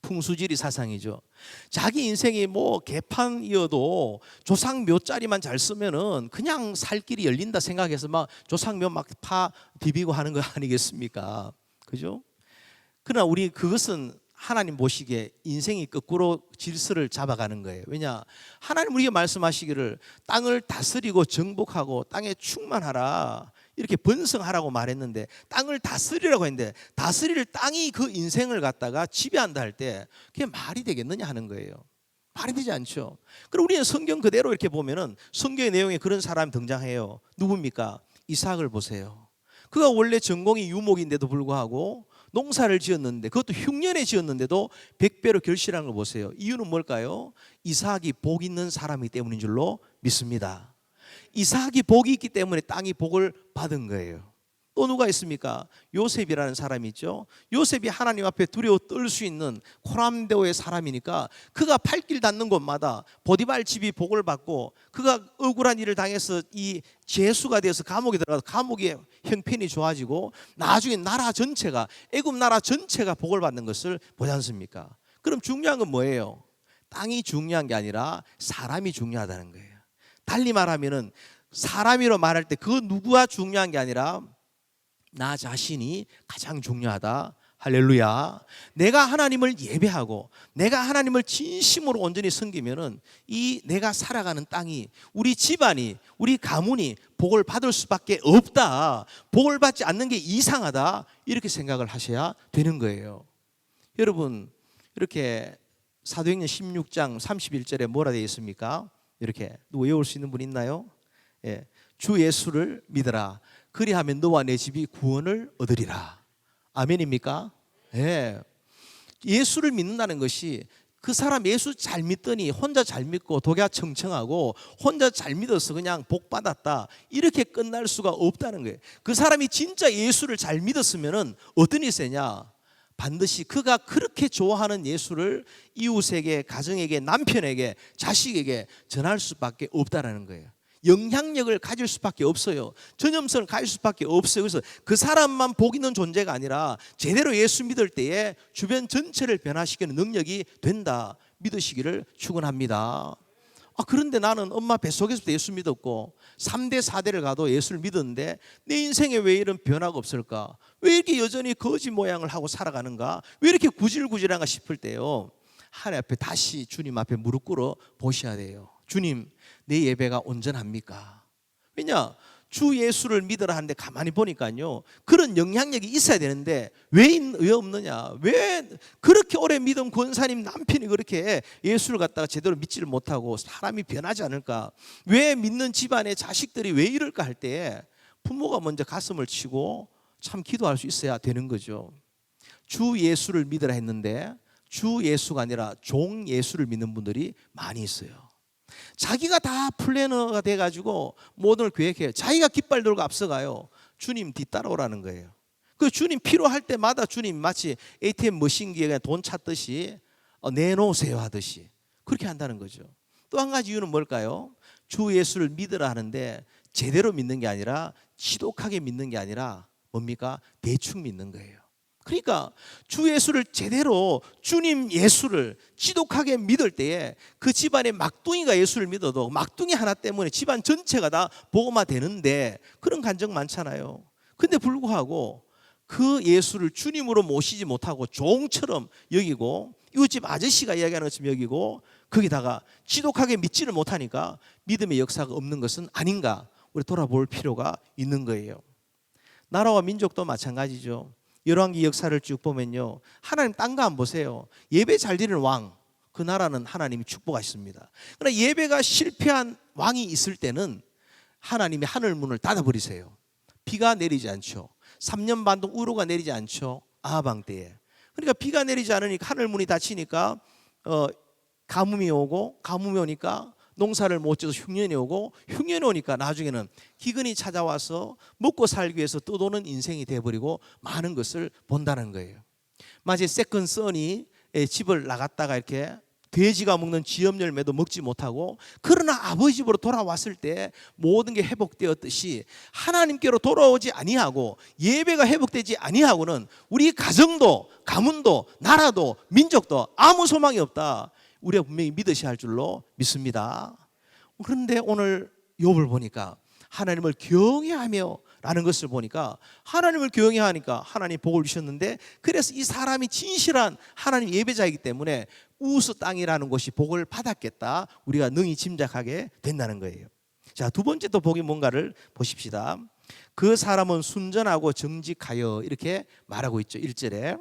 풍수지리 사상이죠. 자기 인생이 개판이어도 조상묘 자리만 잘 쓰면은 그냥 살 길이 열린다 생각해서 막 조상묘 막 파 디비고 하는 거 아니겠습니까? 그죠? 그러나 우리 그것은 하나님 보시기에 인생이 거꾸로 질서를 잡아가는 거예요. 왜냐? 하나님 우리에게 말씀하시기를 땅을 다스리고 정복하고 땅에 충만하라, 이렇게 번성하라고 말했는데 땅을 다스리라고 했는데 다스릴 땅이 그 인생을 갖다가 지배한다 할 때 그게 말이 되겠느냐 하는 거예요. 말이 되지 않죠. 그럼 우리는 성경 그대로 이렇게 보면은 성경의 내용에 그런 사람이 등장해요. 누굽니까? 이삭을 보세요. 그가 원래 전공이 유목인데도 불구하고 농사를 지었는데, 그것도 흉년에 지었는데도 100배로 결실한 걸 보세요. 이유는 뭘까요? 이삭이 복 있는 사람이기 때문인 줄로 믿습니다. 이삭이 복이 있기 때문에 땅이 복을 받은 거예요. 또 누가 있습니까? 요셉이라는 사람이 있죠. 요셉이 하나님 앞에 두려워 떨 수 있는 코람데오의 사람이니까 그가 발길 닿는 곳마다 보디발 집이 복을 받고, 그가 억울한 일을 당해서 이 죄수가 되어서 감옥에 들어가서 감옥의 형편이 좋아지고 나중에 나라 전체가, 애굽 나라 전체가 복을 받는 것을 보지 않습니까? 그럼 중요한 건 뭐예요? 땅이 중요한 게 아니라 사람이 중요하다는 거예요. 달리 말하면은 사람이로 말할 때 그 누구가 중요한 게 아니라 나 자신이 가장 중요하다. 할렐루야. 내가 하나님을 예배하고 내가 하나님을 진심으로 온전히 섬기면은 이 내가 살아가는 땅이, 우리 집안이, 우리 가문이 복을 받을 수밖에 없다. 복을 받지 않는 게 이상하다. 이렇게 생각을 하셔야 되는 거예요. 여러분, 이렇게 사도행전 16장 31절에 뭐라 되어 있습니까? 이렇게 누구 외울 수 있는 분 있나요? 예. 주 예수를 믿어라. 그리하면 너와 내 집이 구원을 얻으리라. 아멘입니까? 예. 예수를 믿는다는 것이 그 사람 예수 잘 믿더니 혼자 잘 믿고 독야청청하고 혼자 잘 믿어서 그냥 복 받았다, 이렇게 끝날 수가 없다는 거예요. 그 사람이 진짜 예수를 잘 믿었으면은 어떤 일이 있었냐? 반드시 그가 그렇게 좋아하는 예수를 이웃에게, 가정에게, 남편에게, 자식에게 전할 수밖에 없다라는 거예요. 영향력을 가질 수밖에 없어요. 전염성을 가질 수밖에 없어요. 그래서 그 사람만 복 있는 존재가 아니라 제대로 예수 믿을 때에 주변 전체를 변화시키는 능력이 된다. 믿으시기를 축원합니다. 그런데 나는 엄마 뱃속에서도 예수 믿었고 3대 4대를 가도 예수를 믿었는데 내 인생에 왜 이런 변화가 없을까? 왜 이렇게 여전히 거지 모양을 하고 살아가는가? 왜 이렇게 구질구질한가 싶을 때요, 하나님 앞에 다시 주님 앞에 무릎 꿇어 보셔야 돼요. 주님, 내 예배가 온전합니까? 왜냐? 주 예수를 믿으라 하는데 가만히 보니까요, 그런 영향력이 있어야 되는데 왜 없느냐? 왜 그렇게 오래 믿은 권사님 남편이 그렇게 예수를 갖다가 제대로 믿지를 못하고 사람이 변하지 않을까? 왜 믿는 집안의 자식들이 왜 이럴까 할 때 부모가 먼저 가슴을 치고 참 기도할 수 있어야 되는 거죠. 주 예수를 믿으라 했는데 주 예수가 아니라 종 예수를 믿는 분들이 많이 있어요. 자기가 다 플래너가 돼가지고 모든 걸 계획해요. 자기가 깃발 들고 앞서가요. 주님 뒤따라오라는 거예요. 그 주님 필요할 때마다 주님 마치 ATM 머신기에 그냥 돈 찾듯이 내놓으세요 하듯이 그렇게 한다는 거죠. 또 한 가지 이유는 뭘까요? 주 예수를 믿으라 하는데 제대로 믿는 게 아니라 지독하게 믿는 게 아니라 뭡니까? 대충 믿는 거예요. 그러니까 주 예수를 제대로, 주님 예수를 지독하게 믿을 때에 그 집안에 막둥이가 예수를 믿어도 막둥이 하나 때문에 집안 전체가 다 복음화 되는데, 그런 간증 많잖아요. 근데 불구하고 그 예수를 주님으로 모시지 못하고 종처럼 여기고 이웃집 아저씨가 이야기하는 것처럼 여기고 거기다가 지독하게 믿지를 못하니까 믿음의 역사가 없는 것은 아닌가, 우리 돌아볼 필요가 있는 거예요. 나라와 민족도 마찬가지죠. 열왕기 역사를 쭉 보면요, 하나님 딴 거 안 보세요. 예배 잘 드리는 왕, 그 나라는 하나님이 축복하셨습니다. 그러나 예배가 실패한 왕이 있을 때는 하나님이 하늘 문을 닫아버리세요. 비가 내리지 않죠. 3년 반 동안 우로가 내리지 않죠. 아하방 때에. 그러니까 비가 내리지 않으니까 하늘 문이 닫히니까 가뭄이 오고, 가뭄이 오니까 농사를 못 지어서 흉년이 오고, 흉년이 오니까 나중에는 기근이 찾아와서 먹고 살기 위해서 떠도는 인생이 돼버리고 많은 것을 본다는 거예요. 마치 세컨 선이 집을 나갔다가 이렇게 돼지가 먹는 지엽 열매도 먹지 못하고, 그러나 아버지 집으로 돌아왔을 때 모든 게 회복되었듯이 하나님께로 돌아오지 아니하고 예배가 회복되지 아니하고는 우리 가정도, 가문도, 나라도, 민족도 아무 소망이 없다. 우리가 분명히 믿으셔야 할 줄로 믿습니다. 그런데 오늘 욥을 보니까 하나님을 경외하며 라는 것을 보니까, 하나님을 경외하니까 하나님 복을 주셨는데, 그래서 이 사람이 진실한 하나님 예배자이기 때문에 우스 땅이라는 곳이 복을 받았겠다, 우리가 능히 짐작하게 된다는 거예요. 자, 두 번째 또 복이 뭔가를 보십시다. 그 사람은 순전하고 정직하여, 이렇게 말하고 있죠. 1절에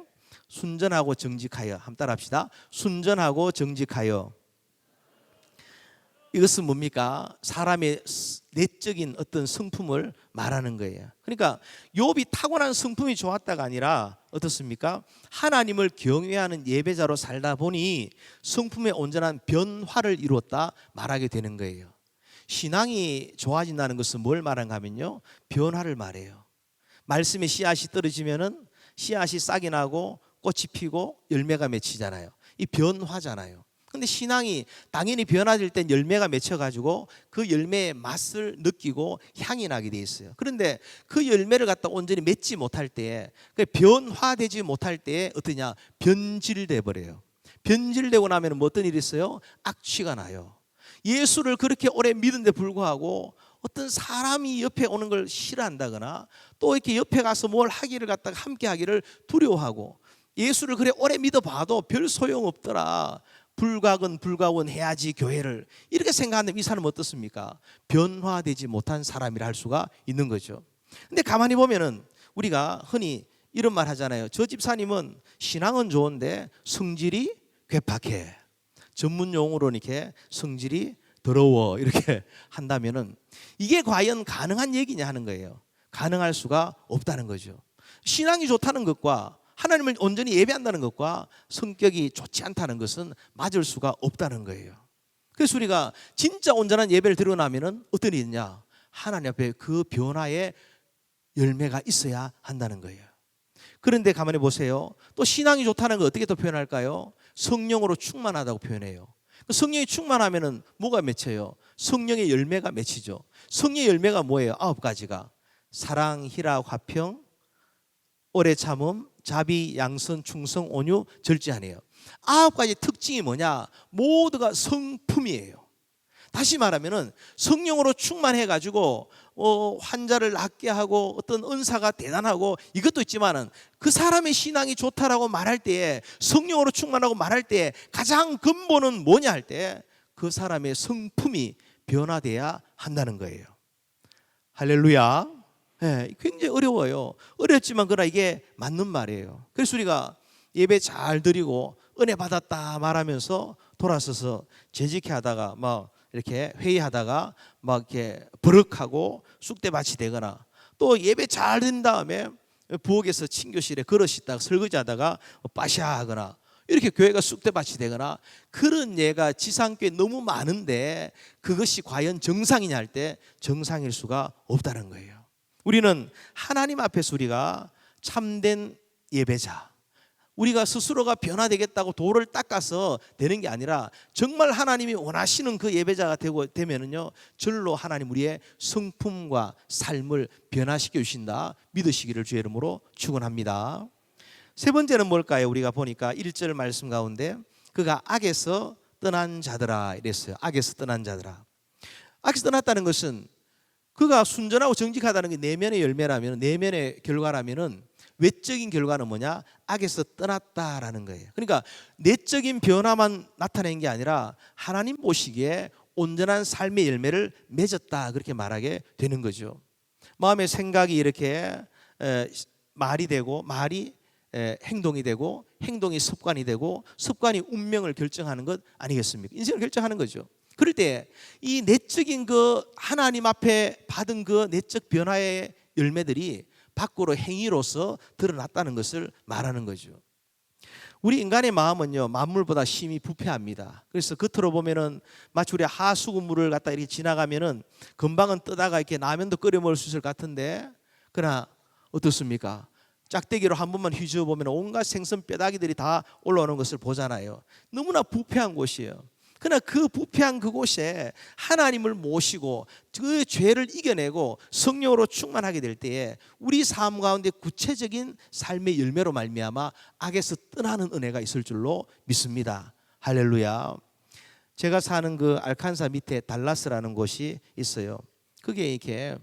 순전하고 정직하여, 한번 따라 합시다. 순전하고 정직하여. 이것은 뭡니까? 사람의 내적인 어떤 성품을 말하는 거예요. 그러니까 욥이 타고난 성품이 좋았다가 아니라 어떻습니까? 하나님을 경외하는 예배자로 살다 보니 성품의 온전한 변화를 이루었다 말하게 되는 거예요. 신앙이 좋아진다는 것은 뭘 말하는가 하면요, 변화를 말해요. 말씀에 씨앗이 떨어지면은 씨앗이 싹이 나고 꽃이 피고 열매가 맺히잖아요. 이 변화잖아요. 근데 신앙이 당연히 변화될 땐 열매가 맺혀가지고 그 열매의 맛을 느끼고 향이 나게 돼 있어요. 그런데 그 열매를 갖다 온전히 맺지 못할 때, 변화되지 못할 때 어떠냐? 변질돼 버려요. 변질되고 나면 뭐 어떤 일이 있어요? 악취가 나요. 예수를 그렇게 오래 믿은데 불구하고 어떤 사람이 옆에 오는 걸 싫어한다거나 또 이렇게 옆에 가서 뭘 하기를 갖다가 함께 하기를 두려워하고, 예수를 그래 오래 믿어봐도 별 소용없더라, 불가원 해야지 교회를, 이렇게 생각하는 이 사람은 어떻습니까? 변화되지 못한 사람이라 할 수가 있는 거죠. 근데 가만히 보면은 우리가 흔히 이런 말 하잖아요. 저 집사님은 신앙은 좋은데 성질이 괴팍해. 전문 용어로 이렇게 성질이 더러워, 이렇게 한다면은 이게 과연 가능한 얘기냐 하는 거예요. 가능할 수가 없다는 거죠. 신앙이 좋다는 것과 하나님을 온전히 예배한다는 것과 성격이 좋지 않다는 것은 맞을 수가 없다는 거예요. 그래서 우리가 진짜 온전한 예배를 드리고 나면은 어떤 일이 있냐? 하나님 앞에 그 변화의 열매가 있어야 한다는 거예요. 그런데 가만히 보세요. 또 신앙이 좋다는 걸 어떻게 또 표현할까요? 성령으로 충만하다고 표현해요. 성령이 충만하면은 뭐가 맺혀요? 성령의 열매가 맺히죠. 성령의 열매가 뭐예요? 9가지가 사랑, 희락, 화평, 오래 참음, 자비, 양선, 충성, 온유, 절제하네요. 9가지 특징이 뭐냐? 모두가 성품이에요. 다시 말하면은 성령으로 충만해 가지고 환자를 낫게 하고 어떤 은사가 대단하고 이것도 있지만은 그 사람의 신앙이 좋다라고 말할 때에, 성령으로 충만하고 말할 때에 가장 근본은 뭐냐 할 때 그 사람의 성품이 변화돼야 한다는 거예요. 할렐루야. 네, 굉장히 어려워요. 어렵지만 그러나 이게 맞는 말이에요. 그래서 우리가 예배 잘 드리고 은혜 받았다 말하면서 돌아서서 재직해 하다가 막 이렇게 회의하다가 막 이렇게 버럭하고 쑥대밭이 되거나, 또 예배 잘 든 다음에 부엌에서 친교실에 그릇이 있다가 설거지하다가 빠샤하거나, 이렇게 교회가 쑥대밭이 되거나, 그런 예가 지상교회 너무 많은데 그것이 과연 정상이냐 할 때 정상일 수가 없다는 거예요. 우리는 하나님 앞에서 우리가 참된 예배자, 우리가 스스로가 변화되겠다고 돌을 닦아서 되는 게 아니라 정말 하나님이 원하시는 그 예배자가 되면은요, 절로 하나님 우리의 성품과 삶을 변화시켜 주신다 믿으시기를 주의 이름으로 축원합니다. 세 번째는 뭘까요? 우리가 보니까 1절 말씀 가운데 그가 악에서 떠난 자들아 이랬어요. 악에서 떠난 자들아. 악에서 떠났다는 것은 그가 순전하고 정직하다는 게 내면의 열매라면, 내면의 결과라면은 외적인 결과는 뭐냐? 악에서 떠났다라는 거예요. 그러니까 내적인 변화만 나타낸 게 아니라 하나님 보시기에 온전한 삶의 열매를 맺었다, 그렇게 말하게 되는 거죠. 마음의 생각이 이렇게 말이 되고, 말이 행동이 되고, 행동이 습관이 되고, 습관이 운명을 결정하는 것 아니겠습니까? 인생을 결정하는 거죠. 그럴 때 이 내적인 그 하나님 앞에 받은 그 내적 변화의 열매들이 밖으로 행위로서 드러났다는 것을 말하는 거죠. 우리 인간의 마음은요, 만물보다 심히 부패합니다. 그래서 겉으로 보면은 마치 우리 하수구물을 갖다 이렇게 지나가면은 금방은 뜨다가 이렇게 라면도 끓여 먹을 수 있을 것 같은데, 그러나 어떻습니까? 짝대기로 한 번만 휘저어 보면 온갖 생선 뼈다귀들이 다 올라오는 것을 보잖아요. 너무나 부패한 곳이에요. 그러나 그 부패한 그곳에 하나님을 모시고 그 죄를 이겨내고 성령으로 충만하게 될 때에 우리 삶 가운데 구체적인 삶의 열매로 말미암아 악에서 떠나는 은혜가 있을 줄로 믿습니다. 할렐루야. 제가 사는 그 알칸사 밑에 달라스라는 곳이 있어요. 그게 이렇게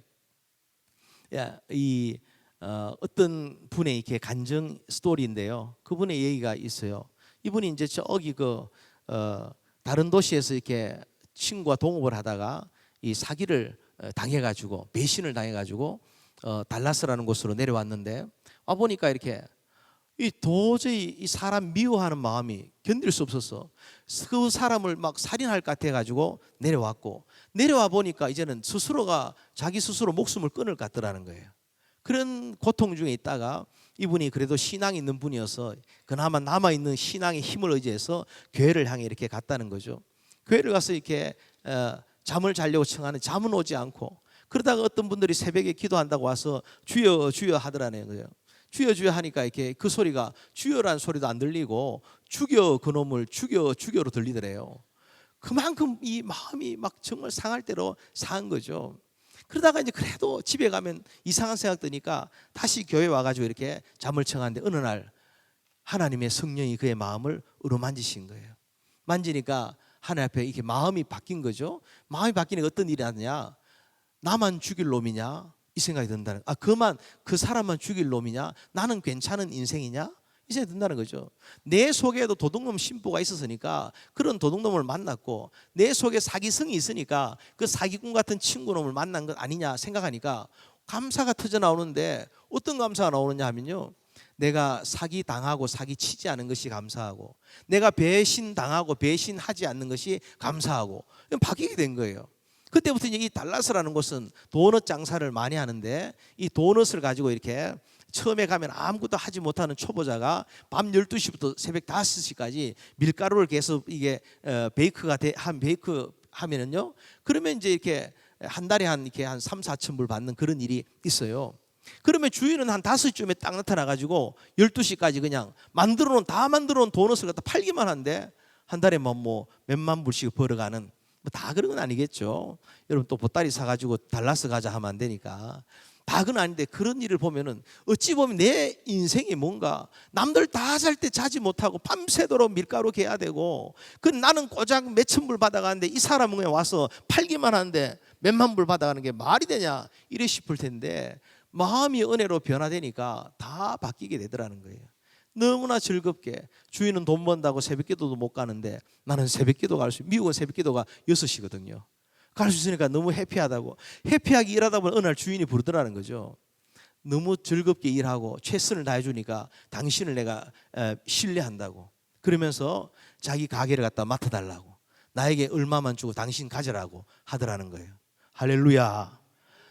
어떤 분의 이렇게 간증 스토리인데요. 그분의 얘기가 있어요. 이분이 이제 저기 다른 도시에서 이렇게 친구와 동업을 하다가 이 사기를 당해가지고, 배신을 당해가지고 달라스라는 곳으로 내려왔는데, 와 보니까 이렇게 이 도저히 이 사람 미워하는 마음이 견딜 수 없어서 그 사람을 막 살인할 것 같아 가지고 내려왔고, 내려와 보니까 이제는 스스로가 자기 스스로 목숨을 끊을 것 같더라는 거예요. 그런 고통 중에 있다가 이분이 그래도 신앙이 있는 분이어서 그나마 남아있는 신앙의 힘을 의지해서 교회를 향해 이렇게 갔다는 거죠. 교회를 가서 이렇게 잠을 자려고 청하는 잠은 오지 않고, 그러다가 어떤 분들이 새벽에 기도한다고 와서 주여 주여 하더라는 거예요. 주여 주여 하니까 이렇게 그 소리가 주여라는 소리도 안 들리고 죽여 그놈을 죽여 죽여로 들리더래요. 그만큼 이 마음이 막 정말 상할 대로 상한 거죠. 그러다가 이제 그래도 집에 가면 이상한 생각 드니까 다시 교회 와가지고 이렇게 잠을 청하는데, 어느 날 하나님의 성령이 그의 마음을 어루만지신 거예요. 만지니까 하나님 앞에 이렇게 마음이 바뀐 거죠. 마음이 바뀌니까 어떤 일이 났느냐, 나만 죽일 놈이냐 이 생각이 든다는, 그 사람만 죽일 놈이냐, 나는 괜찮은 인생이냐 이 생각이 든다는 거죠. 내 속에도 도둑놈 심보가 있었으니까 그런 도둑놈을 만났고, 내 속에 사기성이 있으니까 그 사기꾼 같은 친구놈을 만난 것 아니냐 생각하니까 감사가 터져 나오는데, 어떤 감사가 나오느냐 하면요, 내가 사기 당하고 사기 치지 않은 것이 감사하고, 내가 배신 당하고 배신하지 않는 것이 감사하고, 바뀌게 된 거예요. 그때부터 이제 이 달라스라는 곳은 도넛 장사를 많이 하는데, 이 도넛을 가지고 이렇게 처음에 가면 아무것도 하지 못하는 초보자가 밤 12시부터 새벽 5시까지 밀가루를 계속 이게 베이크 하면은요, 그러면 이제 이렇게 한 달에 이렇게 한 3, 4천 불 받는 그런 일이 있어요. 그러면 주인은 한 5시쯤에 딱 나타나 가지고 12시까지 그냥 다 만들어 놓은 도넛을 갖다 팔기만 한데, 한 달에 뭐 몇만 불씩 벌어가는, 다 그런 건 아니겠죠. 여러분 또 보따리 사가지고 달라스 가자 하면 안 되니까. 다 그건 아닌데, 그런 일을 보면은 어찌 보면 내 인생이 뭔가 남들 다 살 때 자지 못하고 밤새도록 밀가루 개야 되고, 나는 고작 몇천 불 받아가는데 이 사람은 그냥 와서 팔기만 하는데 몇만 불 받아가는 게 말이 되냐 이래 싶을 텐데, 마음이 은혜로 변화되니까 다 바뀌게 되더라는 거예요. 너무나 즐겁게, 주인은 돈 번다고 새벽기도도 못 가는데 나는 새벽기도 미국은 새벽기도가 6시거든요. 갈 수 있으니까 너무 해피하다고, 해피하게 일하다 보면 어느 날 주인이 부르더라는 거죠. 너무 즐겁게 일하고 최선을 다해 주니까 당신을 내가 신뢰한다고, 그러면서 자기 가게를 갖다 맡아달라고, 나에게 얼마만 주고 당신 가져라고 하더라는 거예요. 할렐루야.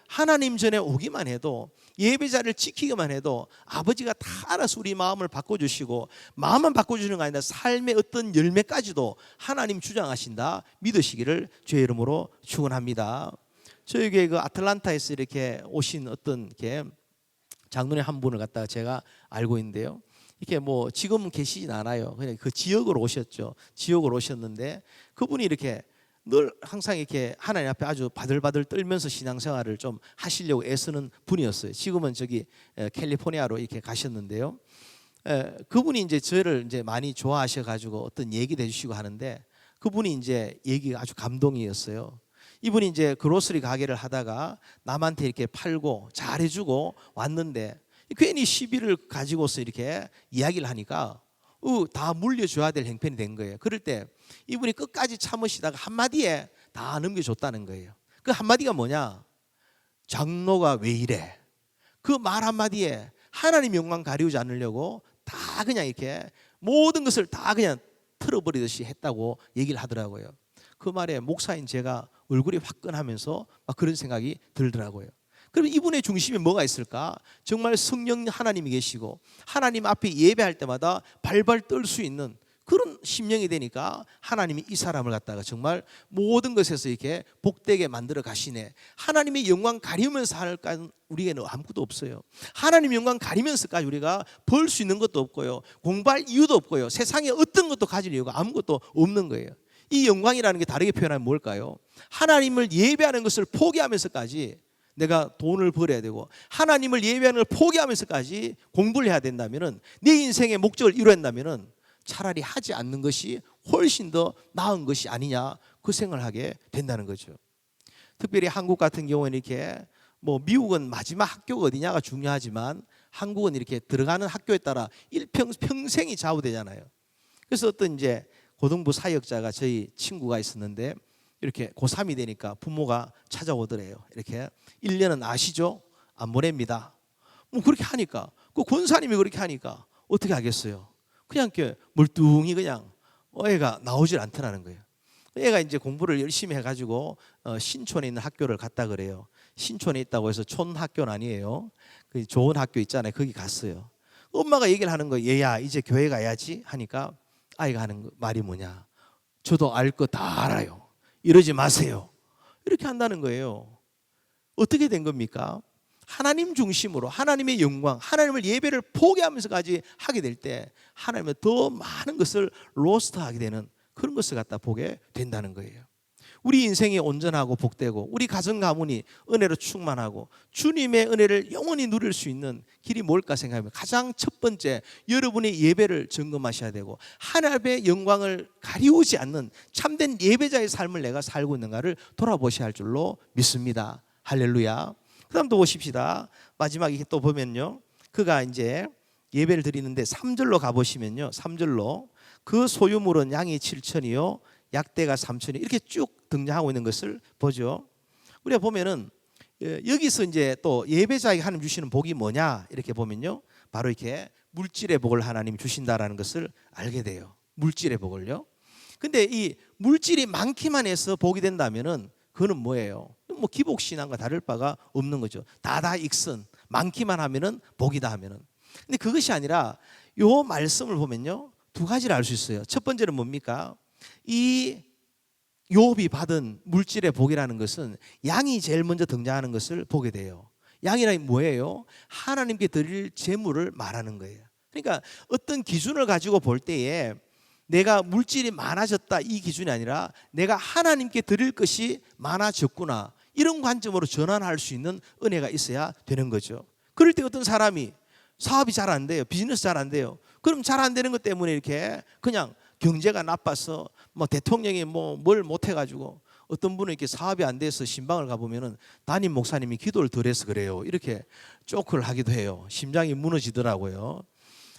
하나님 전에 오기만 해도, 예배자를 지키기만 해도 아버지가 다 알아서 우리 마음을 바꿔주시고, 마음만 바꿔주시는 거 아니라 삶의 어떤 열매까지도 하나님 주장하신다 믿으시기를 주의 이름으로 축원합니다. 저희 교회 그 아틀란타에서 이렇게 오신 어떤 이렇게 장로님 한 분을 갖다가 제가 알고 있는데요, 이렇게 뭐 지금은 계시진 않아요. 그냥 그 지역으로 오셨죠. 지역으로 오셨는데, 그분이 이렇게 늘 항상 이렇게 하나님 앞에 아주 바들바들 떨면서 신앙생활을 좀 하시려고 애쓰는 분이었어요. 지금은 저기 캘리포니아로 이렇게 가셨는데요, 그분이 이제 저를 이제 많이 좋아하셔가지고 어떤 얘기도 해주시고 하는데, 그분이 이제 얘기가 아주 감동이었어요. 이분이 이제 그로서리 가게를 하다가 남한테 이렇게 팔고 잘해주고 왔는데, 괜히 시비를 가지고서 이렇게 이야기를 하니까 다 물려줘야 될 형편이 된 거예요. 그럴 때 이분이 끝까지 참으시다가 한마디에 다 넘겨줬다는 거예요. 그 한마디가 뭐냐, 장로가 왜 이래, 그 말 한마디에 하나님 영광 가리우지 않으려고 다 그냥 이렇게 모든 것을 다 그냥 틀어버리듯이 했다고 얘기를 하더라고요. 그 말에 목사인 제가 얼굴이 화끈하면서 막 그런 생각이 들더라고요. 그럼 이분의 중심에 뭐가 있을까? 정말 성령 하나님이 계시고 하나님 앞에 예배할 때마다 발발 떨 수 있는 그런 심령이 되니까, 하나님이 이 사람을 갖다가 정말 모든 것에서 이렇게 복되게 만들어 가시네. 하나님의 영광 가리면서 할까, 우리에게는 아무것도 없어요. 하나님 영광 가리면서까지 우리가 벌 수 있는 것도 없고요, 공부할 이유도 없고요, 세상에 어떤 것도 가질 이유가 아무것도 없는 거예요. 이 영광이라는 게 다르게 표현하면 뭘까요? 하나님을 예배하는 것을 포기하면서까지 내가 돈을 벌어야 되고, 하나님을 예배하는 걸 포기하면서까지 공부를 해야 된다면은, 내 인생의 목적을 이루어낸다면은 차라리 하지 않는 것이 훨씬 더 나은 것이 아니냐, 그 생각을 하게 된다는 거죠. 특별히 한국 같은 경우에는 이렇게 뭐 미국은 마지막 학교가 어디냐가 중요하지만, 한국은 이렇게 들어가는 학교에 따라 평생이 좌우되잖아요. 그래서 어떤 이제 고등부 사역자가 저희 친구가 있었는데, 이렇게 고3이 되니까 부모가 찾아오더래요. 이렇게 1년은 아시죠? 안 보냅니다. 뭐 그렇게 하니까, 그 권사님이 그렇게 하니까 어떻게 하겠어요? 그냥 이렇게 멀뚱히 그냥 애가 나오질 않더라는 거예요. 애가 이제 공부를 열심히 해가지고 신촌에 있는 학교를 갔다 그래요. 신촌에 있다고 해서 촌 학교는 아니에요. 그 좋은 학교 있잖아요. 거기 갔어요. 엄마가 얘기를 하는 거예요. 얘야 이제 교회 가야지 하니까 아이가 하는 말이 뭐냐? 저도 알 거 다 알아요. 이러지 마세요. 이렇게 한다는 거예요. 어떻게 된 겁니까? 하나님 중심으로 하나님의 영광, 하나님을 예배를 포기하면서까지 하게 될 때 하나님은 더 많은 것을 로스트하게 되는 그런 것을 갖다 보게 된다는 거예요. 우리 인생이 온전하고 복되고 우리 가정 가문이 은혜로 충만하고 주님의 은혜를 영원히 누릴 수 있는 길이 뭘까 생각하면 가장 첫 번째 여러분의 예배를 점검하셔야 되고 하나님의 영광을 가리우지 않는 참된 예배자의 삶을 내가 살고 있는가를 돌아보셔야 할 줄로 믿습니다. 할렐루야. 그 다음 또 보십시다. 마지막에 또 보면요, 그가 이제 예배를 드리는데 3절로 가보시면요, 3절로 그 소유물은 양이 7천이요 약대가 3천이 이렇게 쭉 등장하고 있는 것을 보죠. 우리가 보면은 여기서 이제 또 예배자에게 하나님 주시는 복이 뭐냐 이렇게 보면요, 바로 이렇게 물질의 복을 하나님 주신다라는 것을 알게 돼요. 물질의 복을요. 근데 이 물질이 많기만 해서 복이 된다면은 그거는 뭐예요? 뭐 기복신앙과 다를 바가 없는 거죠. 다다 익선 많기만 하면은 복이다 하면은. 근데 그것이 아니라 요 말씀을 보면요, 두 가지를 알 수 있어요. 첫 번째는 뭡니까? 이 욥이 받은 물질의 복이라는 것은 양이 제일 먼저 등장하는 것을 보게 돼요. 양이란 뭐예요? 하나님께 드릴 재물을 말하는 거예요. 그러니까 어떤 기준을 가지고 볼 때에 내가 물질이 많아졌다 이 기준이 아니라 내가 하나님께 드릴 것이 많아졌구나 이런 관점으로 전환할 수 있는 은혜가 있어야 되는 거죠. 그럴 때 어떤 사람이 사업이 잘 안 돼요. 비즈니스 잘 안 돼요. 그럼 잘 안 되는 것 때문에 이렇게 그냥 경제가 나빠서 뭐 대통령이 뭐 뭘 못해가지고 어떤 분은 이렇게 사업이 안 돼서 신방을 가보면은 담임 목사님이 기도를 덜 해서 그래요. 이렇게 쪼크를 하기도 해요. 심장이 무너지더라고요.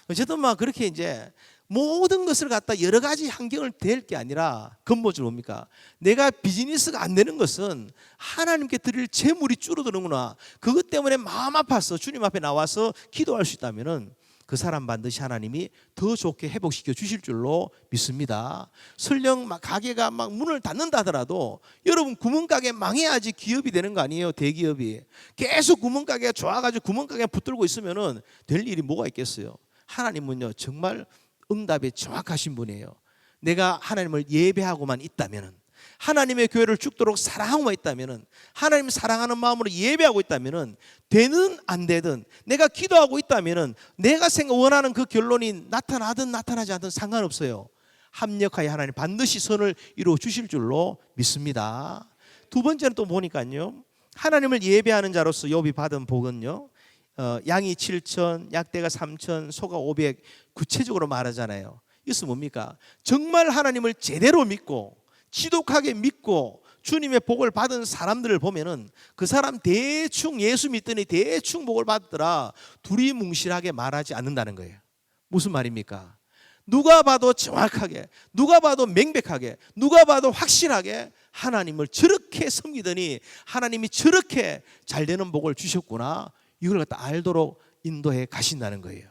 어쨌든 막 그렇게 이제 모든 것을 갖다 여러 가지 환경을 댈 게 아니라 근본적으로 뭡니까? 내가 비즈니스가 안 되는 것은 하나님께 드릴 재물이 줄어드는구나. 그것 때문에 마음 아파서 주님 앞에 나와서 기도할 수 있다면은 그 사람 반드시 하나님이 더 좋게 회복시켜 주실 줄로 믿습니다. 설령 막 가게가 막 문을 닫는다 하더라도 여러분 구멍가게 망해야지 기업이 되는 거 아니에요? 대기업이 계속 구멍가게가 좋아가지고 구멍가게 붙들고 있으면은 될 일이 뭐가 있겠어요? 하나님은요 정말 응답이 정확하신 분이에요. 내가 하나님을 예배하고만 있다면은, 하나님의 교회를 죽도록 사랑하고만 있다면은, 하나님 사랑하는 마음으로 예배하고 있다면은, 되는 안 되든 내가 기도하고 있다면은 내가 원하는 그 결론이 나타나든 나타나지 않든 상관없어요. 합력하여 하나님 반드시 선을 이루어 주실 줄로 믿습니다. 두 번째는 또 보니까요, 하나님을 예배하는 자로서 욥이 받은 복은요, 양이 7천, 약대가 3천, 소가 500 구체적으로 말하잖아요. 이것은 뭡니까? 정말 하나님을 제대로 믿고 지독하게 믿고 주님의 복을 받은 사람들을 보면은 그 사람 대충 예수 믿더니 대충 복을 받더라 두리뭉실하게 말하지 않는다는 거예요. 무슨 말입니까? 누가 봐도 정확하게, 누가 봐도 명백하게, 누가 봐도 확실하게 하나님을 저렇게 섬기더니 하나님이 저렇게 잘 되는 복을 주셨구나, 이걸 갖다 알도록 인도해 가신다는 거예요.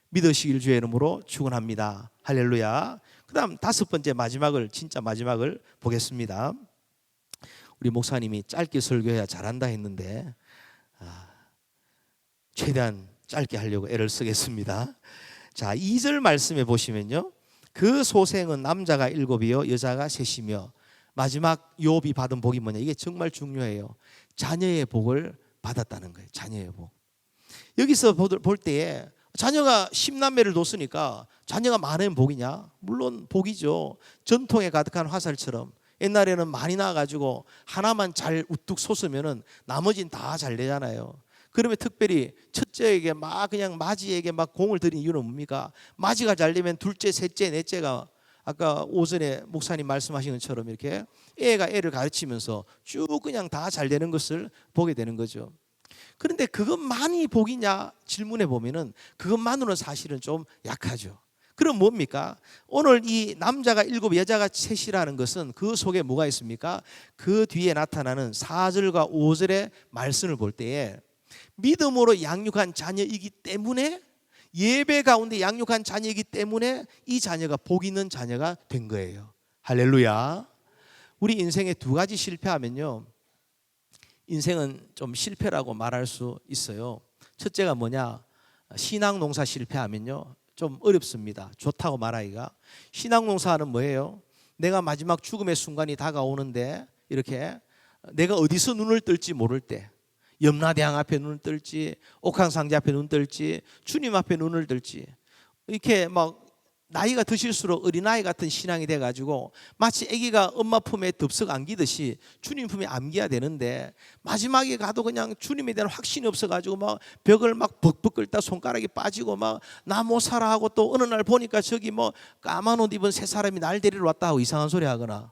믿으시길 주의 이름으로 축원합니다. 할렐루야. 그 다음 다섯 번째 마지막을, 진짜 마지막을 보겠습니다. 우리 목사님이 짧게 설교해야 잘한다 했는데 최대한 짧게 하려고 애를 쓰겠습니다. 자, 2절 말씀에 보시면요, 그 소생은 남자가 7이요 여자가 3이며 마지막 욥이 받은 복이 뭐냐, 이게 정말 중요해요. 자녀의 복을 받았다는 거예요. 자녀의 복. 여기서 볼 때에 자녀가 10남매를 뒀으니까 자녀가 많은 복이냐? 물론 복이죠. 전통에 가득한 화살처럼 옛날에는 많이 나가지고 하나만 잘 우뚝 솟으면은 나머지는 다 잘 되잖아요. 그러면 특별히 첫째에게 막 그냥 맞이에게 막 공을 들인 이유는 뭡니까? 맞이가 잘 되면 둘째, 셋째, 넷째가 아까 오전에 목사님 말씀하신 것처럼 이렇게 애가 애를 가르치면서 쭉 그냥 다 잘 되는 것을 보게 되는 거죠. 그런데 그것만이 복이냐 질문해 보면은 그것만으로는 사실은 좀 약하죠. 그럼 뭡니까? 오늘 이 남자가 7 여자가 3이라는 것은 그 속에 뭐가 있습니까? 그 뒤에 나타나는 4절과 5절의 말씀을 볼 때에 믿음으로 양육한 자녀이기 때문에 예배 가운데 양육한 자녀이기 때문에 이 자녀가 복 있는 자녀가 된 거예요. 할렐루야. 우리 인생에 두 가지 실패하면요, 인생은 좀 실패라고 말할 수 있어요. 첫째가 뭐냐, 신앙농사 실패하면요 좀 어렵습니다. 좋다고 말하기가. 신앙농사는 뭐예요? 내가 마지막 죽음의 순간이 다가오는데 이렇게 내가 어디서 눈을 뜰지 모를 때, 염라대왕 앞에 눈을 뜰지, 옥황상제 앞에 눈을 뜰지, 주님 앞에 눈을 뜰지, 이렇게 막 나이가 드실수록 어린아이 같은 신앙이 돼가지고 마치 아기가 엄마 품에 덥석 안기듯이 주님 품에 안겨야 되는데, 마지막에 가도 그냥 주님에 대한 확신이 없어가지고 막 벽을 막 벅벅 긁다 손가락이 빠지고 막 나 못 살아 하고, 또 어느 날 보니까 저기 뭐 까만 옷 입은 세 사람이 날 데리러 왔다 하고 이상한 소리 하거나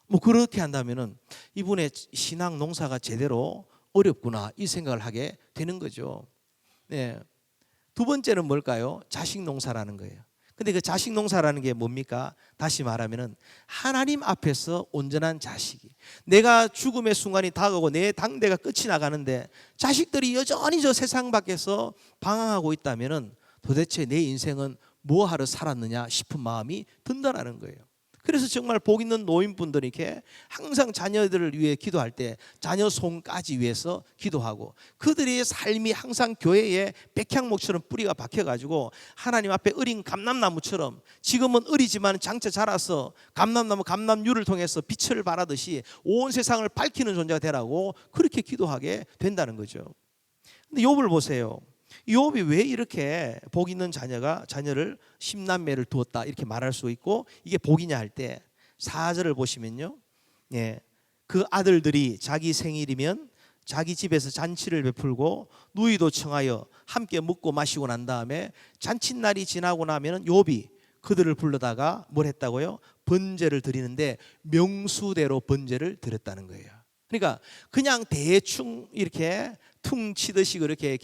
뭐 그렇게 한다면은 이분의 신앙 농사가 제대로 어렵구나 이 생각을 하게 되는 거죠. 네. 두 번째는 뭘까요? 자식 농사라는 거예요. 근데 그 자식 농사라는 게 뭡니까? 다시 말하면은 하나님 앞에서 온전한 자식이, 내가 죽음의 순간이 다가오고 내 당대가 끝이 나가는데 자식들이 여전히 저 세상 밖에서 방황하고 있다면은 도대체 내 인생은 뭐 하러 살았느냐 싶은 마음이 든다라는 거예요. 그래서 정말 복 있는 노인분들이 이렇게 항상 자녀들을 위해 기도할 때 자녀 손까지 위해서 기도하고, 그들의 삶이 항상 교회에 백향목처럼 뿌리가 박혀가지고 하나님 앞에 어린 감람나무처럼, 지금은 어리지만 장차 자라서 감람나무 감람류를 통해서 빛을 발하듯이 온 세상을 밝히는 존재가 되라고 그렇게 기도하게 된다는 거죠. 근데 욥을 보세요. 욥이 왜 이렇게 복 있는 자녀를 10남매를 두었다 이렇게 말할 수 있고 이게 복이냐 할 때 4절을 보시면요, 예, 그 아들들이 자기 생일이면 자기 집에서 잔치를 베풀고 누이도 청하여 함께 먹고 마시고 난 다음에 잔칫날이 지나고 나면 욥이 그들을 불러다가 뭘 했다고요? 번제를 드리는데 명수대로 번제를 드렸다는 거예요. 그러니까 그냥 대충 이렇게 퉁치듯이 그렇게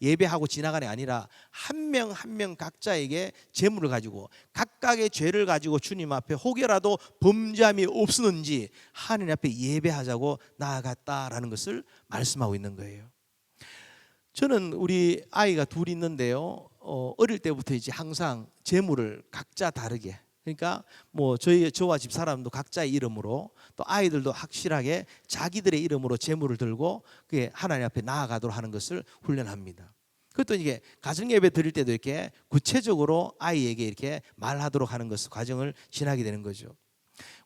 예배하고 지나가는 게 아니라 한 명 한 명 각자에게 재물을 가지고 각각의 죄를 가지고 주님 앞에 혹여라도 범죄함이 없었는지 하나님 앞에 예배하자고 나아갔다라는 것을 말씀하고 있는 거예요. 저는 우리 아이가 둘이 있는데요, 어릴 때부터 이제 항상 재물을 각자 다르게, 그러니까 뭐 저와 집 사람도 각자의 이름으로, 또 아이들도 확실하게 자기들의 이름으로 재물을 들고 그게 하나님 앞에 나아가도록 하는 것을 훈련합니다. 그것도 이게 가정 예배 드릴 때도 이렇게 구체적으로 아이에게 이렇게 말하도록 하는 것을 과정을 지나게 되는 거죠.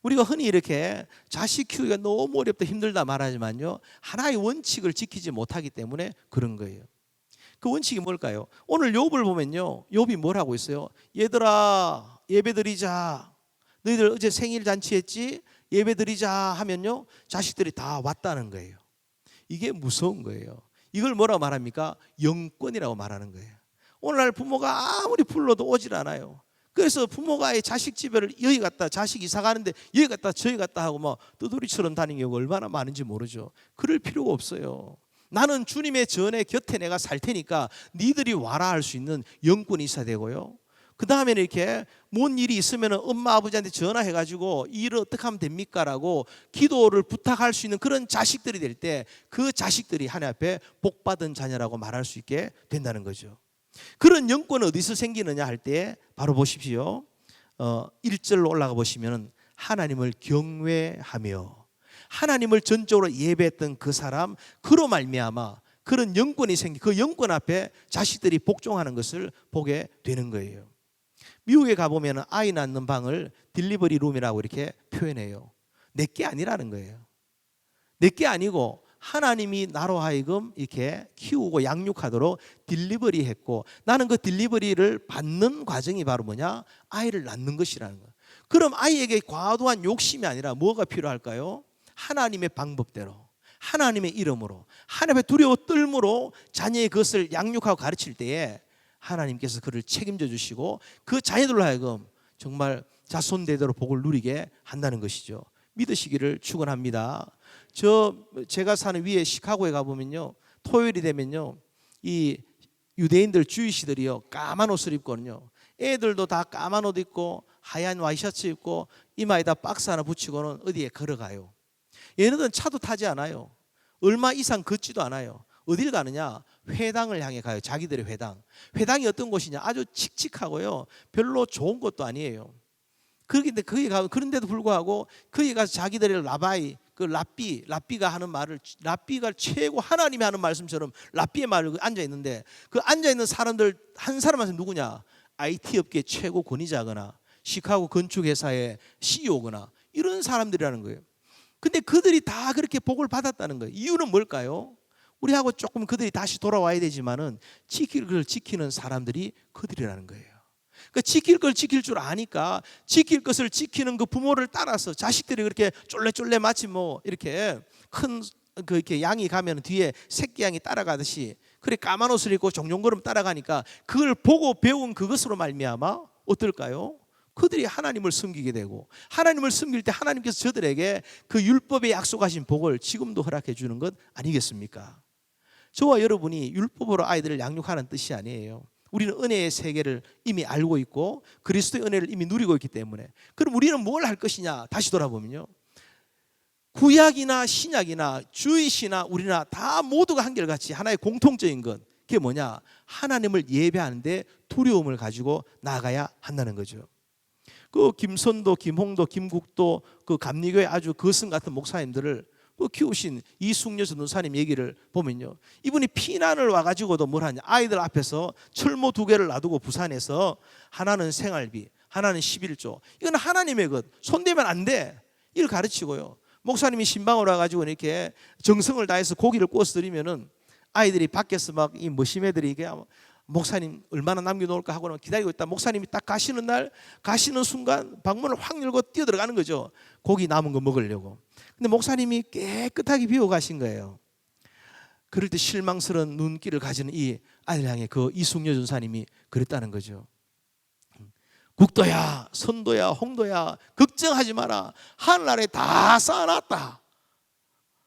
우리가 흔히 이렇게 자식 키우기가 너무 어렵다 힘들다 말하지만요, 하나의 원칙을 지키지 못하기 때문에 그런 거예요. 그 원칙이 뭘까요? 오늘 욥을 보면요, 욥이 뭘 하고 있어요? 얘들아 예배드리자, 너희들 어제 생일 잔치했지? 예배드리자 하면요 자식들이 다 왔다는 거예요. 이게 무서운 거예요. 이걸 뭐라고 말합니까? 영권이라고 말하는 거예요. 오늘날 부모가 아무리 불러도 오질 않아요. 그래서 부모가 자식 집에를 여기 갔다, 자식 이사 가는데 여기 갔다 저기 갔다 하고 뭐 떠돌이처럼 다니는 경우가 얼마나 많은지 모르죠. 그럴 필요가 없어요. 나는 주님의 전에 곁에 내가 살 테니까 니들이 와라 할 수 있는 영권이 있어야 되고요. 그 다음에는 이렇게 뭔 일이 있으면 엄마 아버지한테 전화해가지고 이 일을 어떻게 하면 됩니까? 라고 기도를 부탁할 수 있는 그런 자식들이 될 때 그 자식들이 하나님 앞에 복받은 자녀라고 말할 수 있게 된다는 거죠. 그런 영권은 어디서 생기느냐 할 때 바로 보십시오. 1절로 올라가 보시면 하나님을 경외하며, 하나님을 전적으로 예배했던 그 사람, 그로 말미암아 그런 영권이 생기, 그 영권 앞에 자식들이 복종하는 것을 보게 되는 거예요. 미국에 가보면 아이 낳는 방을 딜리버리 룸이라고 이렇게 표현해요. 내게 아니라는 거예요. 내게 아니고 하나님이 나로 하여금 이렇게 키우고 양육하도록 딜리버리 했고, 나는 그 딜리버리를 받는 과정이 바로 뭐냐? 아이를 낳는 것이라는 거예요. 그럼 아이에게 과도한 욕심이 아니라 뭐가 필요할까요? 하나님의 방법대로, 하나님의 이름으로, 하나님의 두려워 떨므로 자녀의 것을 양육하고 가르칠 때에 하나님께서 그를 책임져 주시고 그 자녀들로 하여금 정말 자손대대로 복을 누리게 한다는 것이죠. 믿으시기를 축원합니다. 제가 사는 위에 시카고에 가보면요, 토요일이 되면요 이 유대인들 주이시들이요 까만 옷을 입거든요. 애들도 다 까만 옷 입고 하얀 와이셔츠 입고 이마에다 박스 하나 붙이고는 어디에 걸어가요. 얘네들은 차도 타지 않아요. 얼마 이상 걷지도 않아요. 어딜 가느냐? 회당을 향해 가요. 자기들의 회당. 회당이 어떤 곳이냐? 아주 칙칙하고요, 별로 좋은 곳도 아니에요. 그런데 거기 가, 그런데도 불구하고 거기 가서 자기들의 라바이, 그 랍비가 하는 말을, 랍비가 최고 하나님이 하는 말씀처럼 랍비의 말을 앉아 있는데, 그 앉아 있는 사람들 한 사람한테 누구냐? IT 업계 최고 권위자거나 시카고 건축 회사의 CEO거나 이런 사람들이라는 거예요. 근데 그들이 다 그렇게 복을 받았다는 거예요. 이유는 뭘까요? 우리하고 조금 그들이 다시 돌아와야 되지만은 지킬 걸 지키는 사람들이 그들이라는 거예요. 그러니까 지킬 걸 지킬 줄 아니까 지킬 것을 지키는 그 부모를 따라서 자식들이 그렇게 쫄래쫄래 마치 뭐 이렇게 큰 그 이렇게 양이 가면 뒤에 새끼 양이 따라가듯이 그래 까만 옷을 입고 종종걸음 따라가니까 그걸 보고 배운 그것으로 말미암아 어떨까요? 그들이 하나님을 섬기게 되고, 하나님을 섬길 때 하나님께서 저들에게 그 율법에 약속하신 복을 지금도 허락해 주는 것 아니겠습니까? 저와 여러분이 율법으로 아이들을 양육하는 뜻이 아니에요. 우리는 은혜의 세계를 이미 알고 있고 그리스도의 은혜를 이미 누리고 있기 때문에. 그럼 우리는 뭘 할 것이냐? 다시 돌아보면요, 구약이나 신약이나 주이시나 우리나 다 모두가 한결같이 하나의 공통적인 것, 그게 뭐냐? 하나님을 예배하는데 두려움을 가지고 나아가야 한다는 거죠. 그 김선도, 김홍도, 김국도 그 감리교회 아주 거승 같은 목사님들을 그 키우신 이숙녀 전도사님 얘기를 보면요, 이분이 피난을 와가지고도 뭘 하냐? 아이들 앞에서 철모 2개를 놔두고 부산에서 하나는 생활비, 하나는 11조, 이건 하나님의 것, 손대면 안 돼, 이걸 가르치고요. 목사님이 신방으로 와가지고 이렇게 정성을 다해서 고기를 구워서 드리면은 아이들이 밖에서 막 이 머시매들이 이게 목사님 얼마나 남겨놓을까 하고는 기다리고 있다. 목사님이 딱 가시는 날, 가시는 순간 방문을 확 열고 뛰어들어가는 거죠. 고기 남은 거 먹으려고. 근데 목사님이 깨끗하게 비워 가신 거예요. 그럴 때 실망스러운 눈길을 가지는 이 아이를 향해 그 이숙녀 전사님이 그랬다는 거죠. 국도야, 선도야, 홍도야, 걱정하지 마라. 하늘나라에 다 쌓아놨다.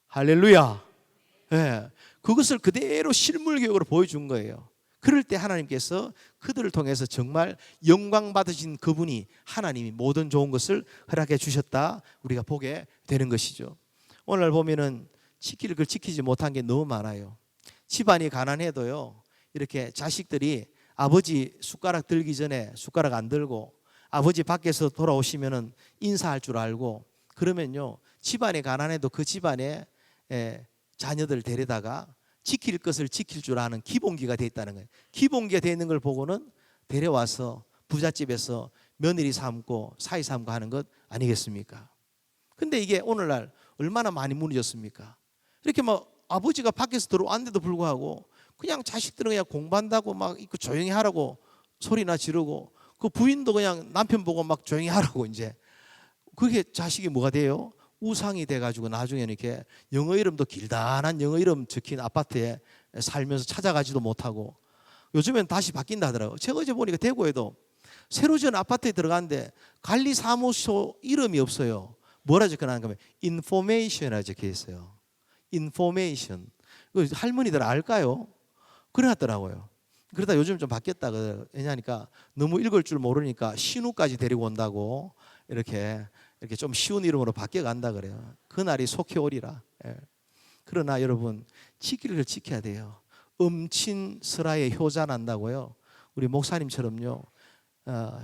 할렐루야. 네, 그것을 그대로 실물 교육으로 보여준 거예요. 그럴 때 하나님께서 그들을 통해서 정말 영광 받으신 그분이 하나님이 모든 좋은 것을 허락해 주셨다, 우리가 보게 되는 것이죠. 오늘 보면은 지킬 걸 지키지 못한 게 너무 많아요. 집안이 가난해도요, 이렇게 자식들이 아버지 숟가락 들기 전에 숟가락 안 들고 아버지 밖에서 돌아오시면은 인사할 줄 알고, 그러면요 집안이 가난해도 그 집안에 자녀들 데려다가 지킬 것을 지킬 줄 아는 기본기가 돼 있다는 거예요. 기본기가 돼 있는 걸 보고는 데려와서 부잣집에서 며느리 삼고 사위 삼고 하는 것 아니겠습니까? 근데 이게 오늘날 얼마나 많이 무너졌습니까? 이렇게 뭐 아버지가 밖에서 들어왔는데도 불구하고 그냥 자식들은 그냥 공부한다고 막 있고 조용히 하라고 소리나 지르고, 그 부인도 그냥 남편 보고 막 조용히 하라고, 이제 그게 자식이 뭐가 돼요? 우상이 돼가지고 나중에 이렇게 영어 이름도 길다란 영어 이름 적힌 아파트에 살면서 찾아가지도 못하고, 요즘엔 다시 바뀐다 하더라고요. 제가 어제 보니까 대구에도 새로 지은 아파트에 들어갔는데 관리사무소 이름이 없어요. 뭐라 적혀놨는가 하면 인포메이션이라 적혀 있어요. 인포메이션. 할머니들 알까요? 그래놨더라고요. 그러다 요즘 좀 바뀌었다. 왜냐하니까 너무 읽을 줄 모르니까 신우까지 데리고 온다고 이렇게 좀 쉬운 이름으로 바뀌어 간다 그래요. 그날이 속히 오리라. 예. 그러나 여러분, 지킬 걸 지켜야 돼요. 음친스라에 효자 난다고요. 우리 목사님처럼요,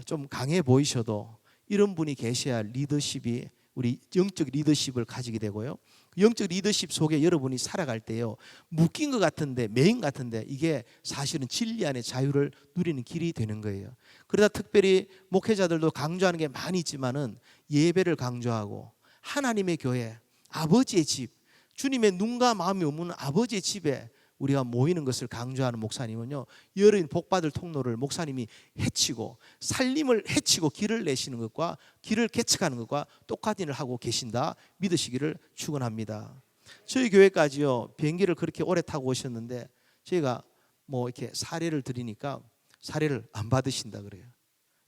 좀 강해 보이셔도 이런 분이 계셔야 리더십이, 우리 영적 리더십을 가지게 되고요, 영적 리더십 속에 여러분이 살아갈 때요, 묶인 것 같은데, 매인 같은데 이게 사실은 진리 안에 자유를 누리는 길이 되는 거예요. 그러다 특별히 목회자들도 강조하는 게 많이 있지만은 예배를 강조하고 하나님의 교회, 아버지의 집, 주님의 눈과 마음이 없는 아버지의 집에 우리가 모이는 것을 강조하는 목사님은요, 여러분 복받을 통로를 목사님이 해치고 살림을 해치고 길을 내시는 것과 길을 개척하는 것과 똑같은 일을 하고 계신다 믿으시기를 축원합니다. 저희 교회까지요 비행기를 그렇게 오래 타고 오셨는데 저희가 뭐 이렇게 사례를 드리니까 사례를 안 받으신다 그래요.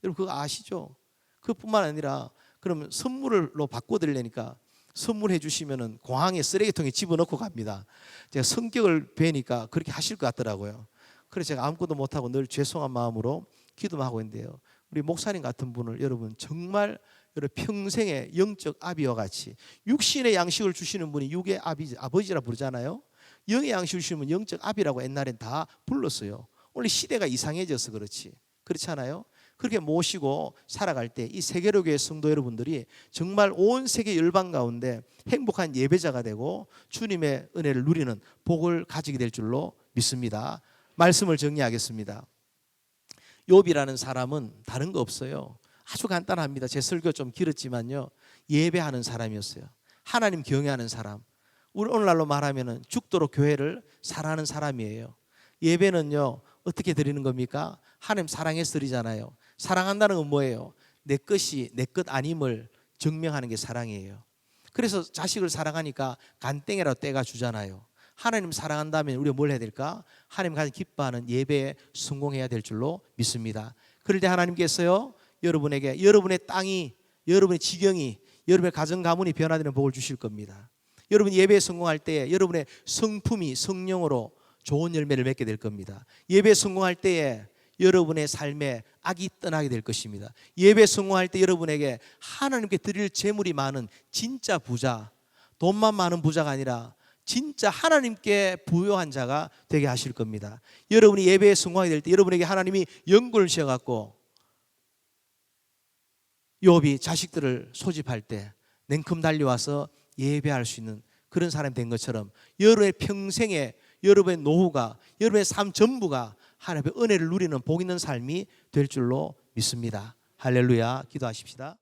여러분 그거 아시죠? 그뿐만 아니라 그러면 선물로 바꿔드리려니까 선물해 주시면은 공항에 쓰레기통에 집어넣고 갑니다. 제가 성격을 뵈니까 그렇게 하실 것 같더라고요. 그래서 제가 아무것도 못하고 늘 죄송한 마음으로 기도만 하고 있는데요, 우리 목사님 같은 분을 여러분 정말 여러분 평생의 영적 아비와 같이 육신의 양식을 주시는 분이 육의 아버지라 부르잖아요. 영의 양식을 주시면 영적 아비라고 옛날엔 다 불렀어요. 오늘 시대가 이상해져서 그렇지. 그렇지 않아요? 그렇게 모시고 살아갈 때 이 세계로교회 성도 여러분들이 정말 온 세계 열방 가운데 행복한 예배자가 되고 주님의 은혜를 누리는 복을 가지게 될 줄로 믿습니다. 말씀을 정리하겠습니다. 욥이라는 사람은 다른 거 없어요. 아주 간단합니다. 제 설교 좀 길었지만요, 예배하는 사람이었어요. 하나님 경외하는 사람. 우리 오늘날로 말하면 죽도록 교회를 사랑하는 사람이에요. 예배는요 어떻게 드리는 겁니까? 하나님 사랑해서 드리잖아요. 사랑한다는 건 뭐예요? 내 것이 내 것 아님을 증명하는 게 사랑이에요. 그래서 자식을 사랑하니까 간땡이라도 떼가 주잖아요. 하나님 사랑한다면 우리가 뭘 해야 될까? 하나님 가장 기뻐하는 예배에 성공해야 될 줄로 믿습니다. 그럴 때 하나님께서요 여러분에게 여러분의 땅이, 여러분의 지경이, 여러분의 가정 가문이 변화되는 복을 주실 겁니다. 여러분 예배에 성공할 때 여러분의 성품이 성령으로 좋은 열매를 맺게 될 겁니다. 예배에 성공할 때에 여러분의 삶에 악이 떠나게 될 것입니다. 예배에 성공할 때 여러분에게 하나님께 드릴 재물이 많은 진짜 부자, 돈만 많은 부자가 아니라 진짜 하나님께 부요한 자가 되게 하실 겁니다. 여러분이 예배에 성공하게 될 때 여러분에게 하나님이 연골을 씌워갖고 욥이 자식들을 소집할 때 냉큼 달려와서 예배할 수 있는 그런 사람이 된 것처럼 여러분의 평생에 여러분의 노후가, 여러분의 삶 전부가 하나님의 은혜를 누리는 복 있는 삶이 될 줄로 믿습니다. 할렐루야. 기도하십시다.